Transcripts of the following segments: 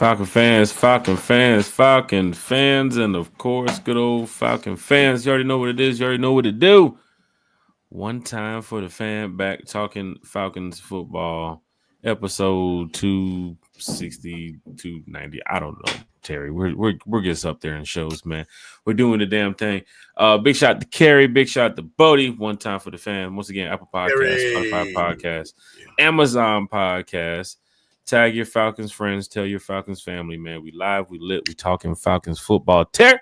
Falcon fans, and of course, good old Falcon fans. You already know what it is. You already know what to do. One time for the fan, back talking Falcons football, episode 260, 290. I don't know, Terry. We're just up there in shows, man. We're doing the damn thing. Big shout to Kerry, big shout to Bodie. One time for the fan. Once again, Apple Podcast, Spotify Podcast, Amazon Podcast. Tag your Falcons friends. Tell your Falcons family, man. We live, we lit, we talking Falcons football. Terry,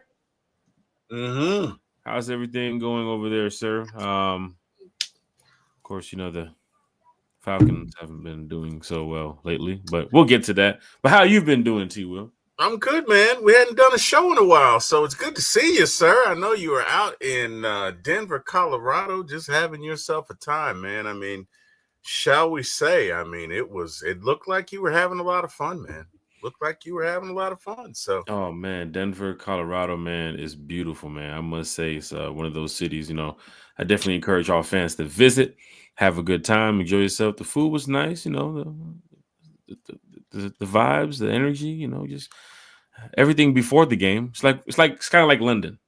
how's everything going over there, sir? Of course, you know the Falcons haven't been doing so well lately, but we'll get to that. But how you been doing, T. Will? I'm good, man. We hadn't done a show in a while, so it's good to see you, sir. I know you were out in Denver, Colorado, just having yourself a time, man. I mean, shall we say? I mean, it looked like you were having a lot of fun, man. Looked like you were having a lot of fun. So, oh man, Denver, Colorado, man, is beautiful, man. I must say, it's one of those cities. You know, I definitely encourage all fans to visit, have a good time, enjoy yourself. The food was nice, you know, the vibes, the energy, you know, just everything before the game. It's kind of like London,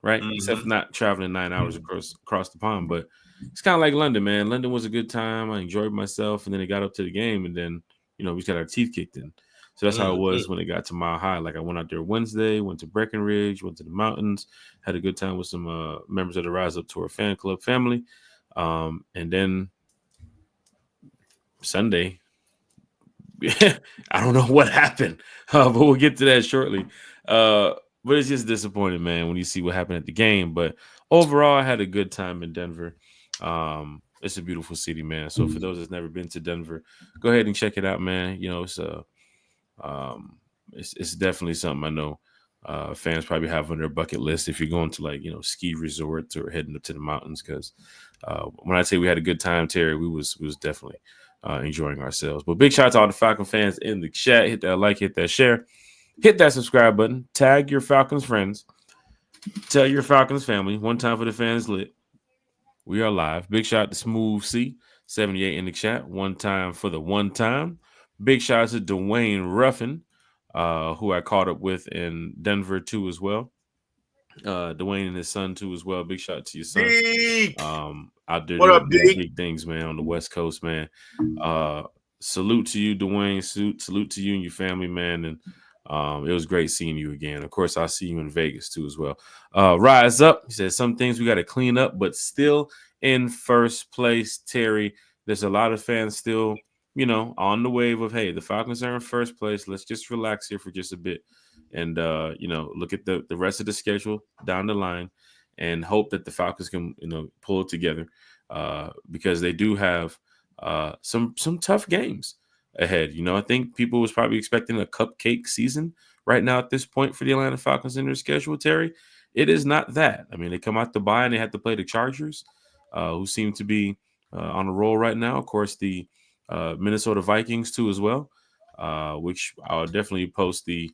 right? Except for not traveling 9 hours across the pond, but it's kind of like London, man. London was a good time. I enjoyed myself, and then it got up to the game, and then we just got our teeth kicked in. So that's how it was when it got to Mile High. Like I went out there Wednesday, went to Breckenridge, went to the mountains, had a good time with some members of the Rise Up Tour fan club family, and then Sunday, I don't know what happened, but we'll get to that shortly. But it's just disappointing, man, when you see what happened at the game. But overall, I had a good time in Denver. It's a beautiful city, man. So for those that's never been to Denver, go ahead and check it out, man. You know, it's definitely something I know fans probably have on their bucket list if you're going to ski resorts or heading up to the mountains. Because when I say we had a good time, Terry, we was definitely enjoying ourselves. But big shout out to all the Falcon fans in the chat. Hit that like, hit that share, hit that subscribe button, tag your Falcons friends, tell your Falcons family. One time for the fans lit. We are live. Big shout out to Smooth C 78 in the chat. One time for the one time. Big shout out to Dwayne Ruffin, who I caught up with in Denver too as well. Dwayne and his son too as well. Big shout out to your son. Out there doing big things, man, on the West Coast, man. Salute to you, Dwayne. Salute to you and your family, man. And it was great seeing you again. Of course, I'll see you in Vegas too as well. Rise Up. He says some things we got to clean up, but still in first place, Terry. There's a lot of fans still, on the wave of, hey, the Falcons are in first place. Let's just relax here for just a bit and, look at the rest of the schedule down the line and hope that the Falcons can, pull it together because they do have some tough games ahead. I think people was probably expecting a cupcake season right now at this point for the Atlanta Falcons in their schedule, Terry. It is not that. I mean, they come out the bye and they had to play the Chargers, who seem to be on a roll right now. Of course, the Minnesota Vikings too as well, which I'll definitely post the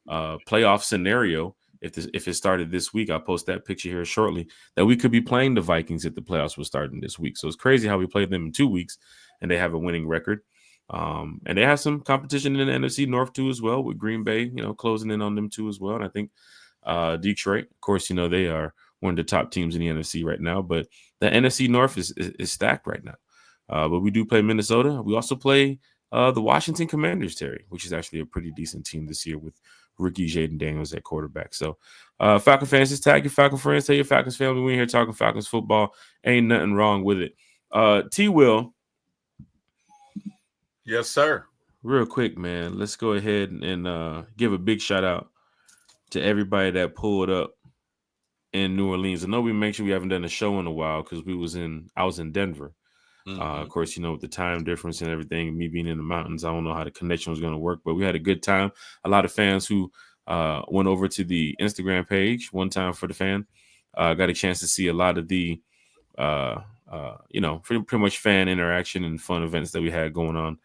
playoff scenario if it started this week. I'll post that picture here shortly that we could be playing the Vikings if the playoffs were starting this week. So it's crazy how we played them in 2 weeks and they have a winning record. And they have some competition in the NFC North too as well with Green Bay, closing in on them too as well. And I think Detroit, of course, they are one of the top teams in the NFC right now, but the NFC North is stacked right now. But we do play Minnesota. We also play the Washington Commanders, Terry, which is actually a pretty decent team this year with rookie Jaden Daniels at quarterback. So Falcon fans, just tag your Falcon friends, tell your Falcons family we're here talking Falcons football. Ain't nothing wrong with it. T. Will. Yes, sir. Real quick, man. Let's go ahead and give a big shout out to everybody that pulled up in New Orleans. I know we mentioned we haven't done a show in a while because I was in Denver. Of course, with the time difference and everything, me being in the mountains, I don't know how the connection was going to work, but we had a good time. A lot of fans who went over to the Instagram page, One Time for the Fan, got a chance to see a lot of the, pretty much fan interaction and fun events that we had going on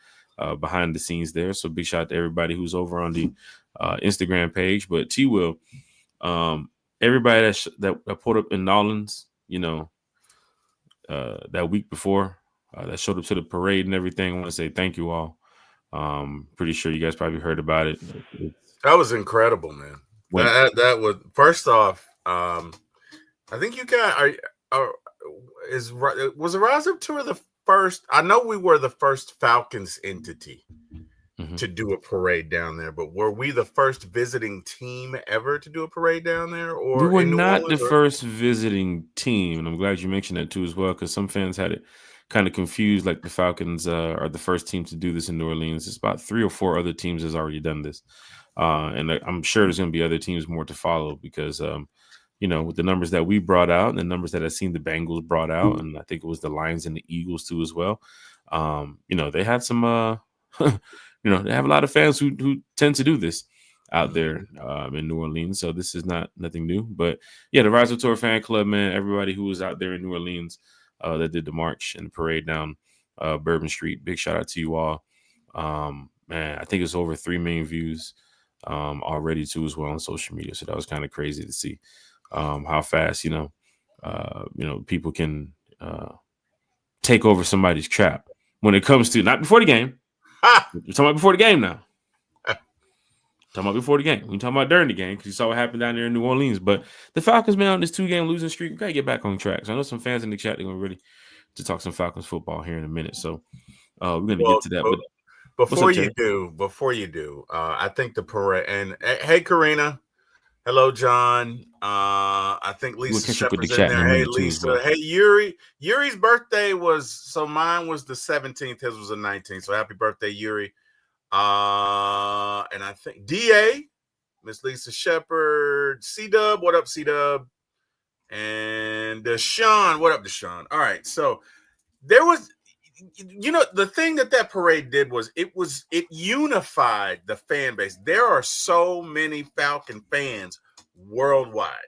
behind the scenes there. So big shout out to everybody who's over on the Instagram page. But T. Will, everybody that pulled up in Nolans, that week before, that showed up to the parade and everything. I want to say thank you all. Pretty sure you guys probably heard about it. That was incredible, man. Went That was first off. I think you got are was the Rise Up Tour the first? I know we were the first Falcons entity to do a parade down there, but were we the first visiting team ever to do a parade down there, We or were in New not the Orleans? first visiting team, and I'm glad you mentioned that too as well, because some fans had it kind of confused, like the Falcons are the first team to do this in New Orleans. It's about 3 or 4 other teams has already done this, and I'm sure there's going to be other teams more to follow because, with the numbers that we brought out and the numbers that I've seen the Bengals brought out, and I think it was the Lions and the Eagles too as well. They had some, they have a lot of fans who tend to do this out there in New Orleans. So this is nothing new. But yeah, the Rise of Tour fan club, man, everybody who was out there in New Orleans that did the march and the parade down Bourbon Street. Big shout out to you all. Man, I think it's over 3 million views already too as well on social media. So that was kind of crazy to see how fast, people can take over somebody's trap when it comes to not before the game. We're talking about before the game now. Talking about before the game. We talking about during the game because you saw what happened down there in New Orleans. But the Falcons, man, on this 2-game losing streak, we gotta get back on track. So I know some fans in the chat, they're gonna really to talk some Falcons football here in a minute. So we're gonna get to that. But before you do, I think the parade and hey, Karina. Hello, John. I think Lisa Shepard's in there. Hey, Lisa. Well. Hey, Yuri. Yuri's birthday mine was the 17th. His was the 19th. So happy birthday, Yuri. And I think DA, Miss Lisa Shepard, C-Dub. What up, C-Dub? And Deshaun. What up, Deshaun? All right. So there was, the thing that parade did was it unified the fan base. There are so many Falcon fans worldwide.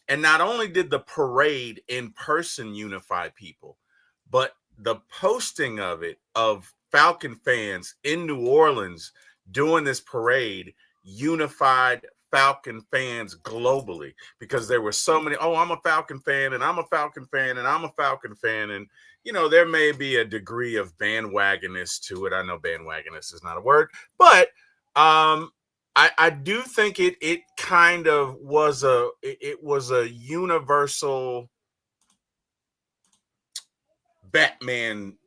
And not only did the parade in person unify people, but the posting of Falcon fans in New Orleans doing this parade unified Falcon fans globally because there were so many. Oh, I'm a Falcon fan and I'm a Falcon fan and I'm a Falcon fan. And, there may be a degree of bandwagonness to it. I know bandwagonness is not a word, but I do think it kind of was a universal Batman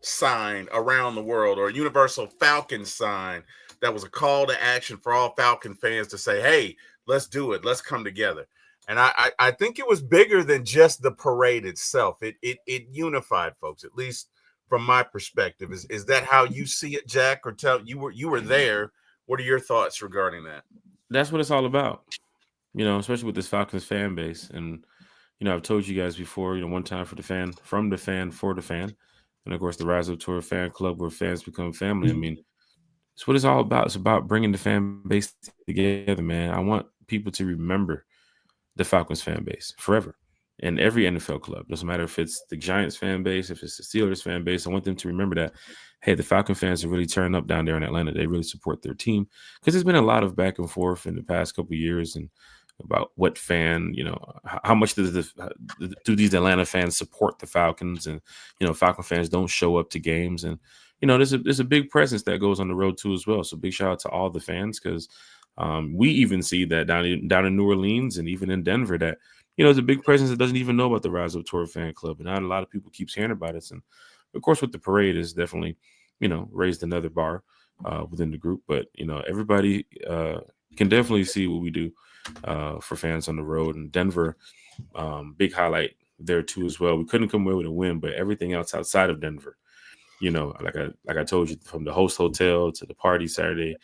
sign around the world, or a universal Falcon sign that was a call to action for all Falcon fans to say, hey, let's do it. Let's come together. And I think it was bigger than just the parade itself. It unified folks, at least from my perspective. Is that how you see it, Jack? Or you were there. What are your thoughts regarding that? That's what it's all about, especially with this Falcons fan base. And, I've told you guys before, one time for the fan, from the fan, for the fan. And, of course, the Rise Up Tour fan club where fans become family. I mean, it's what it's all about. It's about bringing the fan base together, man. I want people to remember the Falcons fan base forever. And every NFL club, doesn't matter if it's the Giants fan base, if it's the Steelers fan base, I want them to remember that, hey, the Falcon fans are really turning up down there in Atlanta. They really support their team because there's been a lot of back and forth in the past couple of years and about what fan, how much do these Atlanta fans support the Falcons, and Falcon fans don't show up to games, and there's a big presence that goes on the road too as well. So big shout out to all the fans because we even see that down in New Orleans and even in Denver that there's a big presence that doesn't even know about the Rise Up Tour fan club, and not a lot of people keeps hearing about it. And of course, with the parade is definitely raised another bar within the group, but everybody can definitely see what we do for fans on the road. And Denver, big highlight there too as well. We couldn't come away with a win, but everything else outside of Denver, like I told you, from the host hotel to the party Saturday,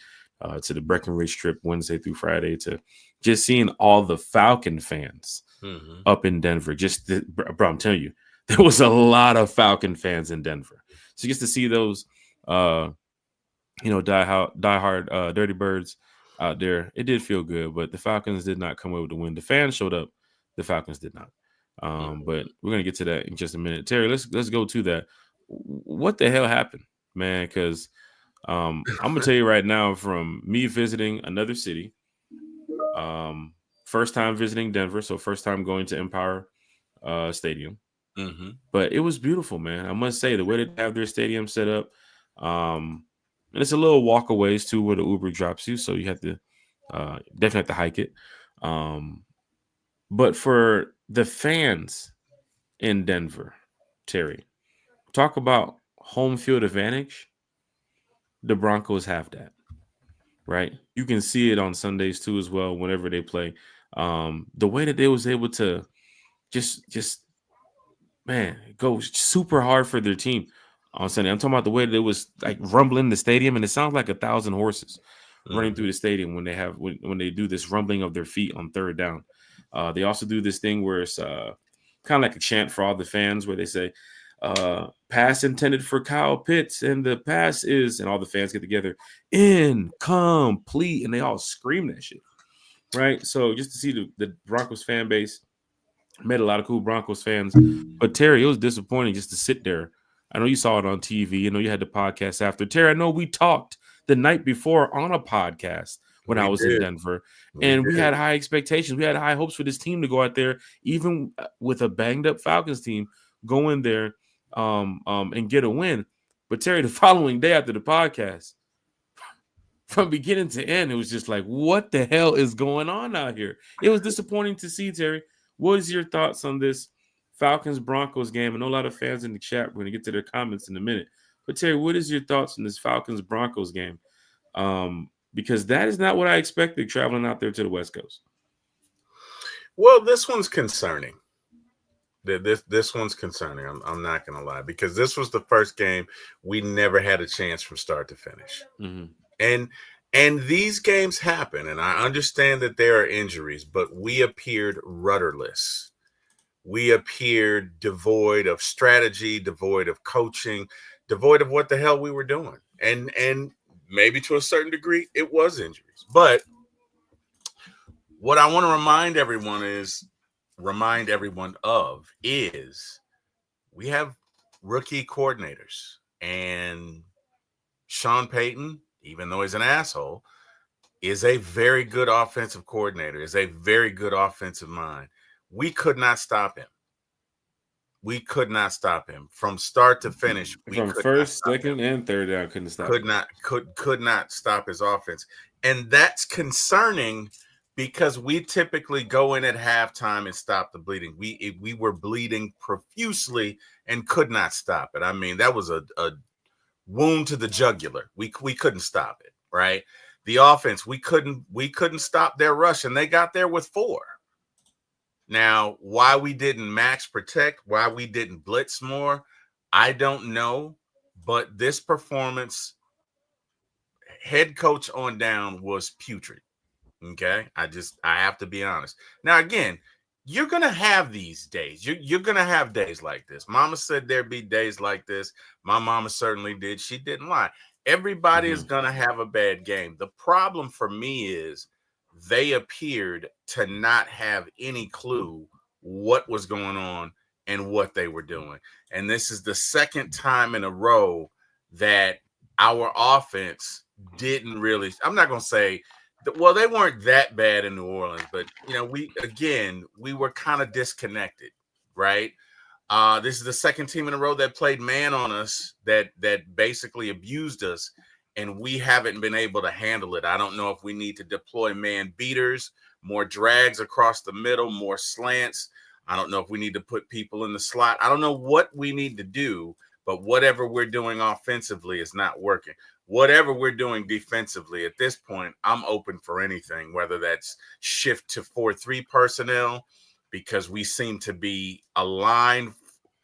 to the Breckenridge trip Wednesday through Friday, to just seeing all the Falcon fans up in Denver. Bro, I'm telling you, there was a lot of Falcon fans in Denver. So just to see those, diehard Dirty Birds out there, it did feel good. But the Falcons did not come away with the win. The fans showed up, the Falcons did not. But we're gonna get to that in just a minute. Terry, let's go to that. What the hell happened, man? Because I'm gonna tell you right now, from me visiting another city, first time visiting Denver, so first time going to Empire Stadium. But it was beautiful, man. I must say, the way they have their stadium set up, And it's a little walk aways too where the Uber drops you, so you have to definitely have to hike it. But for the fans in Denver, Terry, talk about home field advantage. The Broncos have that, right? You can see it on Sundays too as well whenever they play. The way that they was able to just man go super hard for their team on Sunday. I'm talking about the way that it was like rumbling the stadium, and it sounds like 1,000 horses running through the stadium when they have when they do this rumbling of their feet on third down. They also do this thing where it's kind of like a chant for all the fans where they say, pass intended for Kyle Pitts, and the pass is, and all the fans get together, incomplete, and they all scream that shit, right? So just to see the Broncos fan base, met a lot of cool Broncos fans, but Terry, it was disappointing just to sit there. I know you saw it on TV. I know you had the podcast after. Terry, I know we talked the night before on a podcast when I We was in did. Denver, We and we did. had high expectations. We had high hopes for this team to go out there, even with a banged up Falcons team, go in there and get a win. But Terry, the following day after the podcast, from beginning to end, it was just like, what the hell is going on out here? It was disappointing to see, Terry. What is your thoughts on this Falcons Broncos game? I know a lot of fans in the chat. We're going to get to their comments in a minute. But Terry, what is your thoughts on this Falcons Broncos game? Because that is not what I expected traveling out there to the West Coast. Well, this one's concerning. This one's concerning. I'm not going to lie, because this was the first game we never had a chance from start to finish. And these games happen, and I understand that there are injuries, but we appeared rudderless. We appeared devoid of strategy, devoid of coaching, devoid of what the hell we were doing. And maybe to a certain degree, it was injuries. But what I want to remind everyone of is we have rookie coordinators, and Sean Payton, even though he's an asshole, is a very good offensive coordinator, is a very good offensive mind. We could not stop him. We could not stop him from start to finish. We From could first, second, and third down, couldn't stop. could not stop his offense, and that's concerning because we typically go in at halftime and stop the bleeding. We were bleeding profusely and could not stop it. I mean, that was a wound to the jugular. We couldn't stop it, right? The offense, we couldn't stop their rush, and they got there with 4. Now, why we didn't max protect, why we didn't blitz more, I don't know. But this performance, head coach on down, was putrid. Okay, I have to be honest. Now, again, you're gonna have these days. You're gonna have days like this. Mama said there'd be days like this. My mama certainly did. She didn't lie. Everybody is gonna have a bad game. The problem for me is they appeared to not have any clue what was going on and what they were doing. And this is the second time in a row that our offense didn't really, I'm not going to say, well, they weren't that bad in New Orleans, but, we were kind of disconnected, right? This is the second team in a row that played man on us, that basically abused us, and we haven't been able to handle it. I don't know if we need to deploy man beaters, more drags across the middle, more slants. I don't know if we need to put people in the slot. I don't know what we need to do, but whatever we're doing offensively is not working. Whatever we're doing defensively at this point, I'm open for anything, whether that's shift to 4-3 personnel, because we seem to be aligned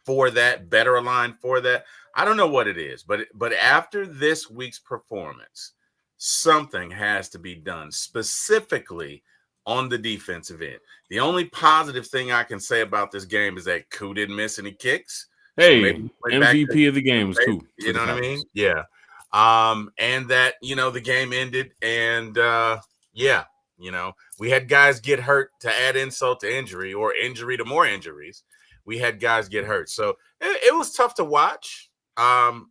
for that, better aligned for that. I don't know what it is, but after this week's performance, something has to be done specifically on the defensive end. The only positive thing I can say about this game is that Koo didn't miss any kicks. Hey, so maybe MVP of the game was Koo. You know what I mean? Yeah. And that, the game ended, and we had guys get hurt to add insult to injury, or injury to more injuries. We had guys get hurt. So it was tough to watch. I'm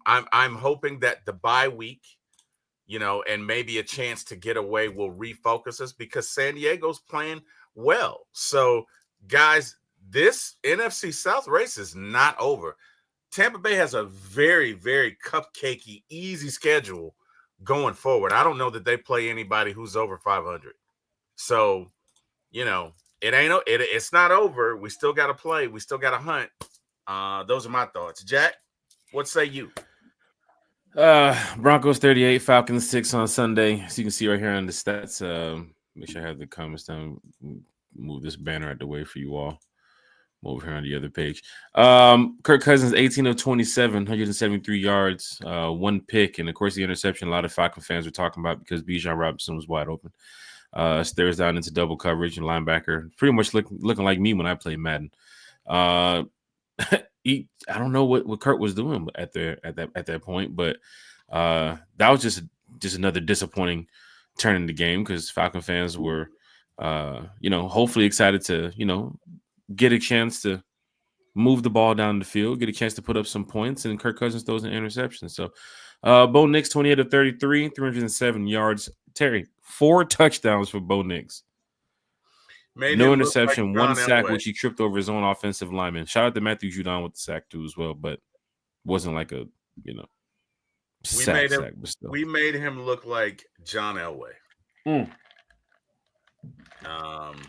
hoping that the bye week, and maybe a chance to get away will refocus us, because San Diego's playing well. So, guys, this NFC South race is not over. Tampa Bay has a very, very cupcakey, easy schedule going forward. I don't know that they play anybody who's over 500. So, it's not over. We still got to play. We still got to hunt. Those are my thoughts. Jack, what say you? Broncos 38, Falcons 6 on Sunday. So you can see right here on the stats. Make sure I have the comments down. Move this banner out the way for you all. Over here on the other page. Kirk Cousins, 18 of 27, 173 yards, one pick, and of course the interception. A lot of Falcon fans were talking about because Bijan Robinson was wide open. Stares down into double coverage and linebacker, pretty much looking like me when I played Madden. I don't know what Kirk was doing at that point, but that was just another disappointing turn in the game because Falcon fans were, hopefully excited to, get a chance to move the ball down the field, get a chance to put up some points, and Kirk Cousins throws an interception. So, Bo Nix, 28 of 33, 307 yards. Terry, 4 touchdowns for Bo Nix. No interception, one sack, which he tripped over his own offensive lineman. Shout out to Matthew Judon with the sack, too, as well, but wasn't like a, sack. We made him look like John Elway.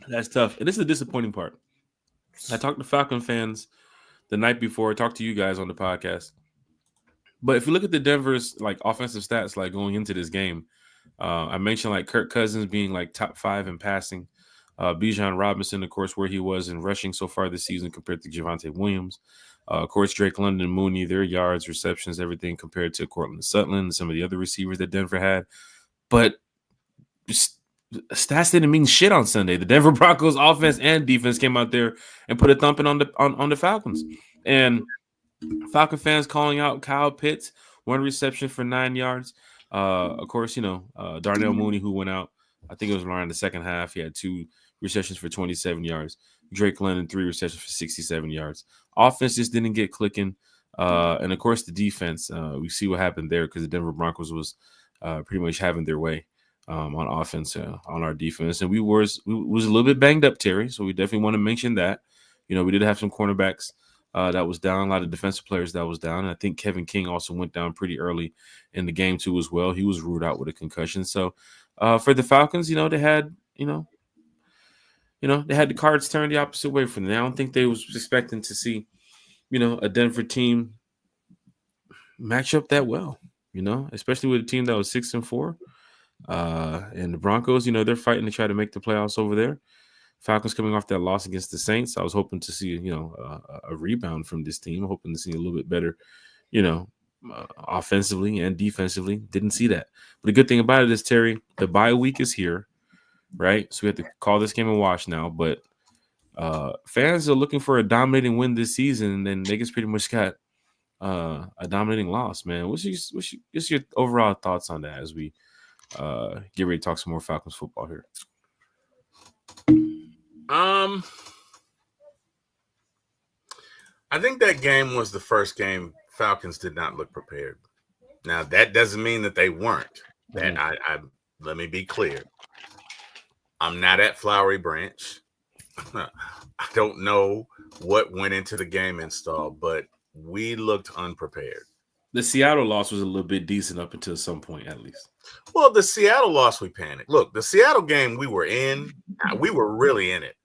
That's tough. And this is the disappointing part. I talked to Falcon fans the night before. I talked to you guys on the podcast. But if you look at the Denver's offensive stats going into this game, I mentioned Kirk Cousins being top 5 in passing. Bijan Robinson, of course, where he was in rushing so far this season compared to Javonte Williams. Of course, Drake London, Mooney, their yards, receptions, everything compared to Cortland Sutton and some of the other receivers that Denver had. But stats didn't mean shit on Sunday. The Denver Broncos offense and defense came out there and put a thumping on the Falcons. And Falcon fans calling out Kyle Pitts, 1 reception for 9 yards. Of course, Darnell Mooney, who went out, I think it was around the second half. He had 2 receptions for 27 yards. Drake London, 3 receptions for 67 yards. Offense just didn't get clicking. And of course, the defense, we see what happened there because the Denver Broncos was pretty much having their way. On offense, on our defense, and we was a little bit banged up, Terry. So we definitely want to mention that. We did have some cornerbacks that was down, a lot of defensive players that was down. And I think Kevin King also went down pretty early in the game too, as well. He was ruled out with a concussion. So for the Falcons, they had, they had the cards turned the opposite way for them. I don't think they was expecting to see, a Denver team match up that well. Especially with a team that was 6-4. And the Broncos, they're fighting to try to make the playoffs over there. Falcons coming off that loss against the Saints. I was hoping to see, a rebound from this team. Hoping to see a little bit better, offensively and defensively. Didn't see that. But the good thing about it is, Terry, the bye week is here, right? So we have to call this game a wash now. But fans are looking for a dominating win this season, and Vegas pretty much got a dominating loss, man. What's your overall thoughts on that as we get ready to talk some more Falcons football here? I think that game was the first game Falcons did not look prepared. Now that doesn't mean that they weren't. That I let me be clear. I'm not at Flowery Branch. I don't know what went into the game install, but we looked unprepared. The Seattle loss was a little bit decent up until some point, at least. Well, the Seattle loss, we panicked. Look, the Seattle game we were in, we were really in it.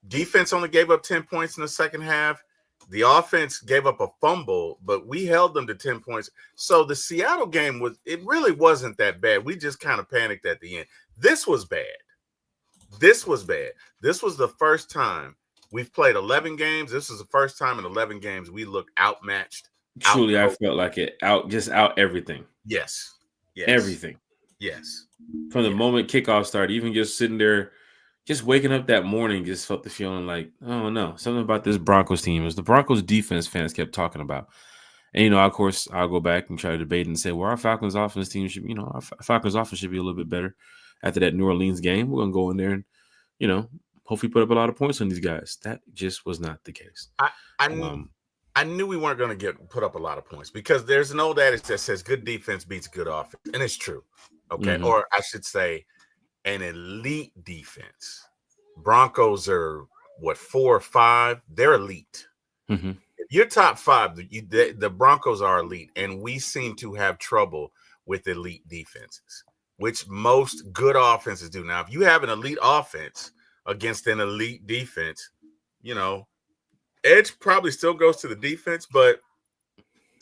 Defense only gave up 10 points in the second half. The offense gave up a fumble, but we held them to 10 points. So the Seattle game it really wasn't that bad. We just kind of panicked at the end. This was bad. This was the first time we've played 11 games. This is the first time in 11 games we looked outmatched. Truly, I felt like it out everything. Yes. Everything. Yes. From the moment kickoff started, even just sitting there, just waking up that morning, just felt the feeling like, oh no, something about this Broncos team is the Broncos defense fans kept talking about. And, of course, I'll go back and try to debate and say, well, our Falcons offense team should, our Falcons offense should be a little bit better after that New Orleans game. We're going to go in there and, hopefully put up a lot of points on these guys. That just was not the case. I knew we weren't going to put up a lot of points because there's an old adage that says good defense beats good offense. And it's true. Okay. Mm-hmm. Or I should say an elite defense. Broncos are 4 or 5. They're elite. Mm-hmm. If You're top five. The Broncos are elite, and we seem to have trouble with elite defenses, which most good offenses do. Now, if you have an elite offense against an elite defense, edge probably still goes to the defense, but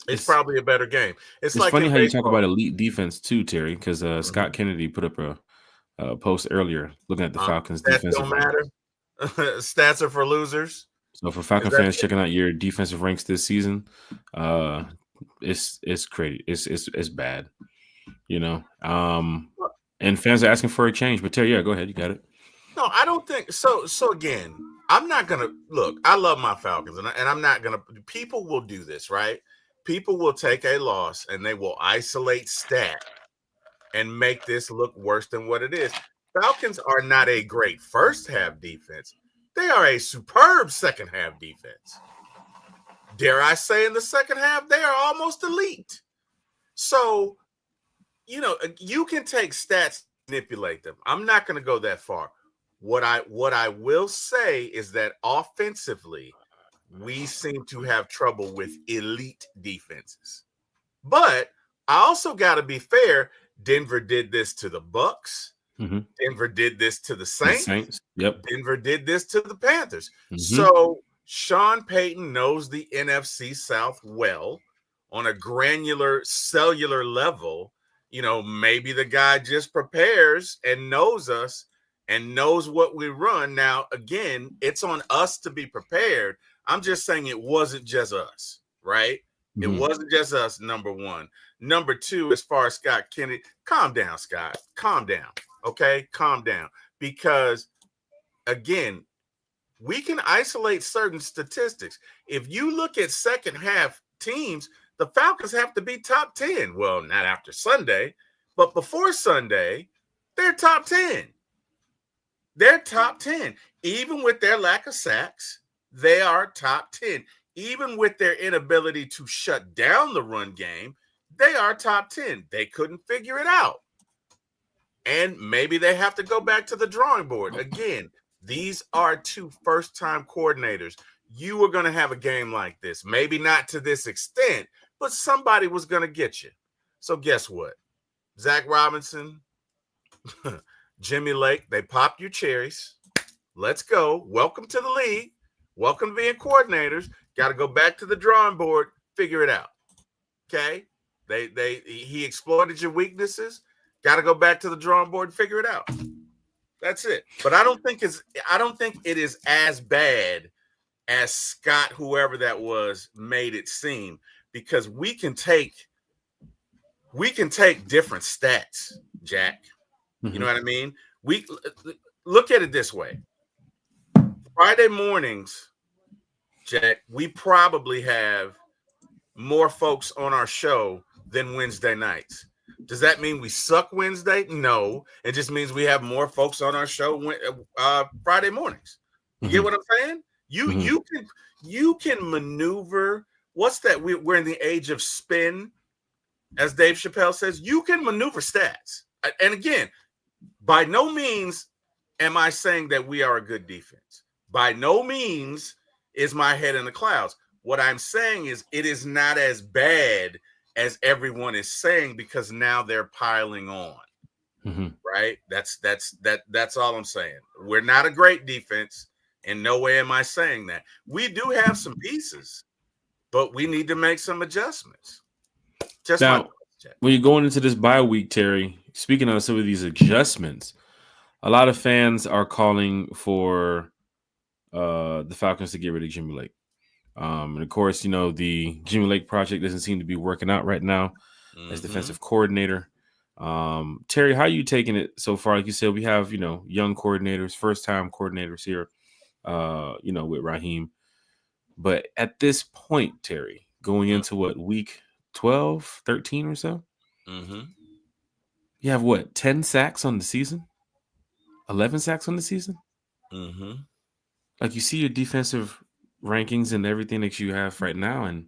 it's probably a better game. It's like funny in how you talk baseball. about elite defense too, Terry, because Scott Kennedy put up a post earlier looking at the Falcons' Stats defensive don't matter. Stats are for losers. So for Falcon fans checking out your defensive ranks this season, it's crazy. It's bad, and fans are asking for a change. But Terry, yeah, go ahead. You got it. No, I don't think so. So again, I'm not gonna look. I love my Falcons, and I'm not gonna. People will do this, right? People will take a loss and they will isolate stat and make this look worse than what it is. Falcons are not a great first half defense. They are a superb second half defense. Dare I say, in the second half, they are almost elite. So, you can take stats, manipulate them. I'm not going to go that far. What I will say is that offensively, we seem to have trouble with elite defenses. But I also got to be fair. Denver did this to the Bucks. Mm-hmm. Denver did this to the Saints. Yep. Denver did this to the Panthers. Mm-hmm. So Sean Payton knows the NFC South well on a granular cellular level. Maybe the guy just prepares and knows us and knows what we run. Now, again, it's on us to be prepared. I'm just saying it wasn't just us, right? Mm-hmm. It wasn't just us, number one. Number two, as far as Scott Kennedy, calm down, Scott. Calm down, okay? Calm down. Because, again, we can isolate certain statistics. If you look at second half teams, the Falcons have to be top 10. Well, not after Sunday, but before Sunday, they're top 10. They're top 10. Even with their lack of sacks, they are top 10. Even with their inability to shut down the run game, they are top 10. They couldn't figure it out. And maybe they have to go back to the drawing board. Again, these are two first-time coordinators. You were going to have a game like this. Maybe not to this extent, but somebody was going to get you. So guess what? Zach Robinson, Jimmy Lake, they popped your cherries. Let's go. Welcome to the league. Welcome to being coordinators. Got to go back to the drawing board, figure it out. Okay? He exploited your weaknesses. Got to go back to the drawing board and figure it out. That's it. But I don't think it is as bad as Scott, whoever that was, made it seem, because we can take different stats, Jack. You know what I mean? We look at it this way. Friday mornings, Jack, we probably have more folks on our show than Wednesday nights. Does that mean we suck Wednesday? No. It just means we have more folks on our show Friday mornings. You get what I'm saying? You can maneuver. What's that? We're in the age of spin, as Dave Chappelle says. You can maneuver stats. And again, by no means am I saying that we are a good defense. By no means is my head in the clouds. What I'm saying is it is not as bad as everyone is saying, because now they're piling on. Right? That's all I'm saying. We're not a great defense. In no way am I saying that. We do have some pieces, but we need to make some adjustments. Just now, when you're going into this bye week, Terry, speaking of some of these adjustments, a lot of fans are calling for the Falcons to get rid of Jimmy Lake. And of course, the Jimmy Lake project doesn't seem to be working out right now as defensive coordinator. Terry, how are you taking it so far? Like you said, we have, young coordinators, first-time coordinators here, with Raheem. But at this point, Terry, going into week 12, 13 or so? You have 10 sacks on the season? 11 sacks on the season? Like, you see your defensive rankings and everything that you have right now, and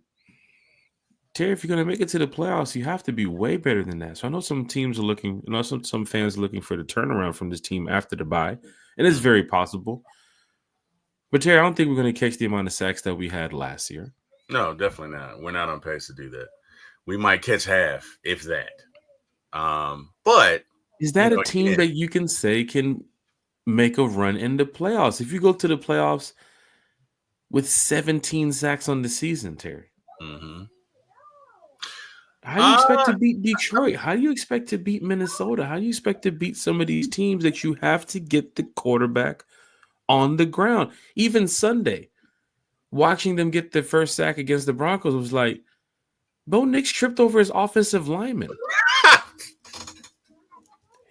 Terry, if you're going to make it to the playoffs, you have to be way better than that. So I know some teams are looking, some fans are looking for the turnaround from this team after the bye, and it's very possible. But Terry, I don't think we're going to catch the amount of sacks that we had last year. No, definitely not. We're not on pace to do that. We might catch half, if that. But Is that a team that you can say can make a run in the playoffs? If you go to the playoffs with 17 sacks on the season, Terry, mm-hmm. how do you expect to beat Detroit? How do you expect to beat Minnesota? How do you expect to beat some of these teams that you have to get the quarterback on the ground? Even Sunday, watching them get their first sack against the Broncos was like, Bo Nix tripped over his offensive lineman.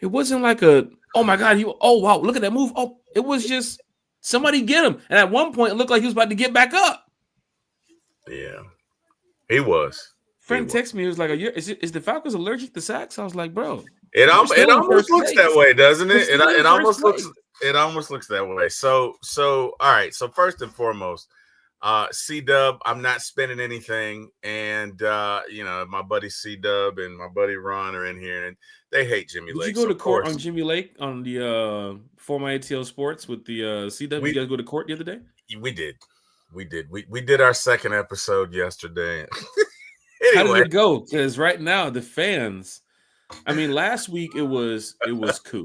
It wasn't like oh my God, oh wow, look at that move. Oh, it was just somebody get him. And at one point, it looked like he was about to get back up. Yeah, he was. Friend texted me, he was like, is the Falcons allergic to sacks? I was like, bro. It almost looks that way, doesn't it? It almost looks that way. So all right. So first and foremost, C-Dub, I'm not spending anything. And my buddy C-Dub and my buddy Ron are in here and they hate Jimmy Lake. Did you go to court on Jimmy Lake on the former ATL Sports with the C-Dub? You guys go to court the other day? We did. We did our second episode yesterday. Anyway. How did it go? Because right now the fans, I mean, last week it was coup,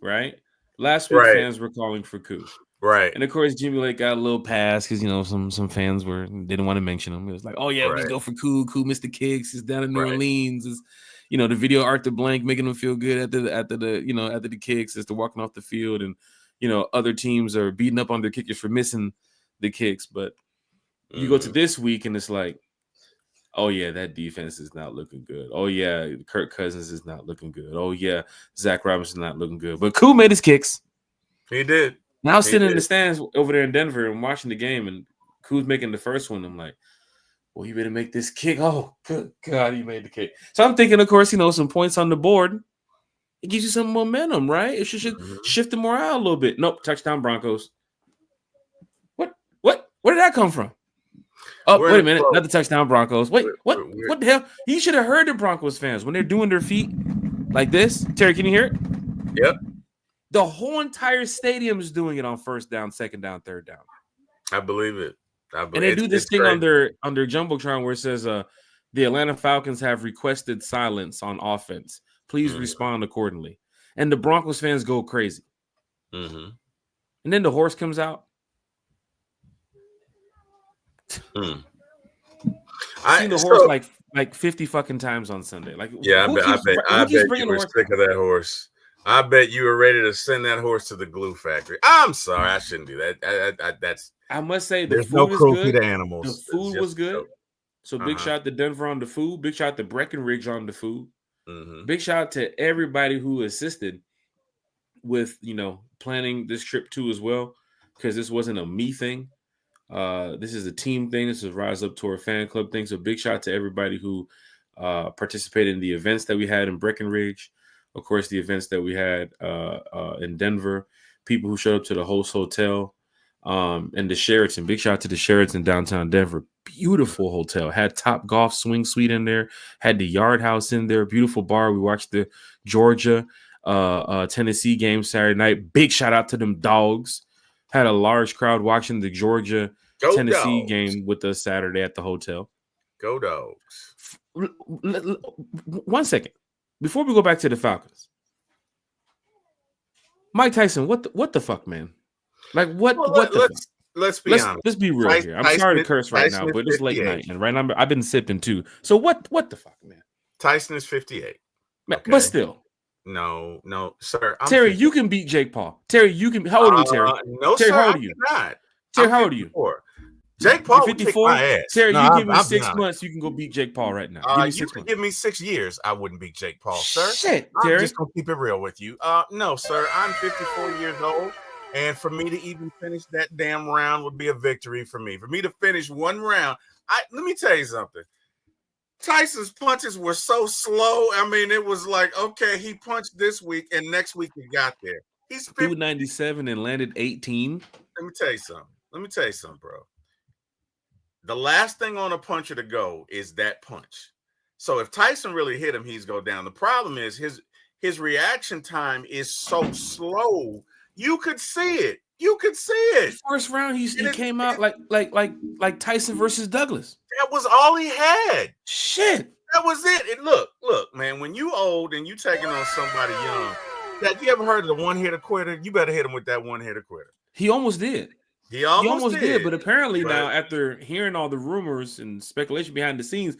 right? Last week fans were calling for coup. Right. And of course, Jimmy Lake got a little pass because some fans didn't want to mention him. It was like, oh yeah, we go for coup, Mr. Kicks is down in New Orleans. Is the video Arthur Blank making him feel good after the kicks as they're walking off the field, and other teams are beating up on their kickers for missing the kicks. But you go to this week and it's like, oh yeah, that defense is not looking good. Oh yeah, Kirk Cousins is not looking good. Oh yeah, Zach Robinson not looking good. But Koo made his kicks. He did. Now sitting in the stands over there in Denver and watching the game, and Koo's making the first one. I'm like, well, you better make this kick. Oh, good God, he made the kick. So I'm thinking, of course, some points on the board. It gives you some momentum, right? It should shift the morale a little bit. Nope, touchdown Broncos. What? Where did that come from? Oh, wait a minute. Another touchdown Broncos. Wait, what the hell? You should have heard the Broncos fans when they're doing their feet like this. Terry, can you hear it? Yep. The whole entire stadium is doing it on first down, second down, third down. I believe it. And they do this thing on their Jumbotron where it says the Atlanta Falcons have requested silence on offense. Please respond accordingly. And the Broncos fans go crazy. Mm-hmm. And then the horse comes out. I've seen the horse like 50 fucking times on Sunday. Like, yeah, I bet you were sick of that horse. I bet you were ready to send that horse to the glue factory. I'm sorry, I shouldn't do that. I must say the food is good. To animals. The food was good. So big shout out to Denver on the food. Big shout out to Breckenridge on the food. Mm-hmm. Big shout out to everybody who assisted with planning this trip too as well, because this wasn't a me thing. This is a team thing. This is a Rise Up Tour fan club thing. So big shout out to everybody who participated in the events that we had in Breckenridge. Of course, the events that we had in Denver, people who showed up to the host hotel and the Sheraton. Big shout out to the Sheraton downtown Denver. Beautiful hotel. Had Top Golf Swing Suite in there. Had the Yard House in there. Beautiful bar. We watched the Georgia Tennessee game Saturday night. Big shout out to them dogs. Had a large crowd watching the Georgia Tennessee game with us Saturday at the hotel. Go Dogs. 1 second. Before we go back to the Falcons, Mike Tyson, what the fuck, man? Like what? Let's be honest. Let's be real here. I'm sorry to curse right now, but it's late night, and right now I've been sipping too. So what the fuck, man? Tyson is 58, okay. But still, no, sir. Terry, 50. You can beat Jake Paul. Terry, you can. How old are you, Terry? No, Terry, sir, how old are you? Not. Terry, how old are you? Jake Paul, 54. Terry, you give me 6 months, you can go beat Jake Paul right now. Give me 6 months. Give me 6 years, I wouldn't beat Jake Paul, sir. Shit, Terry. I'm just gonna keep it real with you. No, sir. I'm 54 years old, and for me to even finish that damn round would be a victory for me. For me to finish one round, let me tell you something. Tyson's punches were so slow. I mean, it was like, okay, he punched this week, and next week he got there. He's 297 and landed 18. Let me tell you something, bro. The last thing on a puncher to go is that punch. So if Tyson really hit him, he's go down. The problem is his reaction time is so slow. You could see it. You could see it. First round, he And came out like Tyson versus Douglas. that was all he had. Shit. That was it. And look, man, when you old and you taking on somebody young, that you ever heard of the one-hitter quitter? You better hit him with that one-hitter quitter. He almost did. He almost did. But apparently now, after hearing all the rumors and speculation behind the scenes,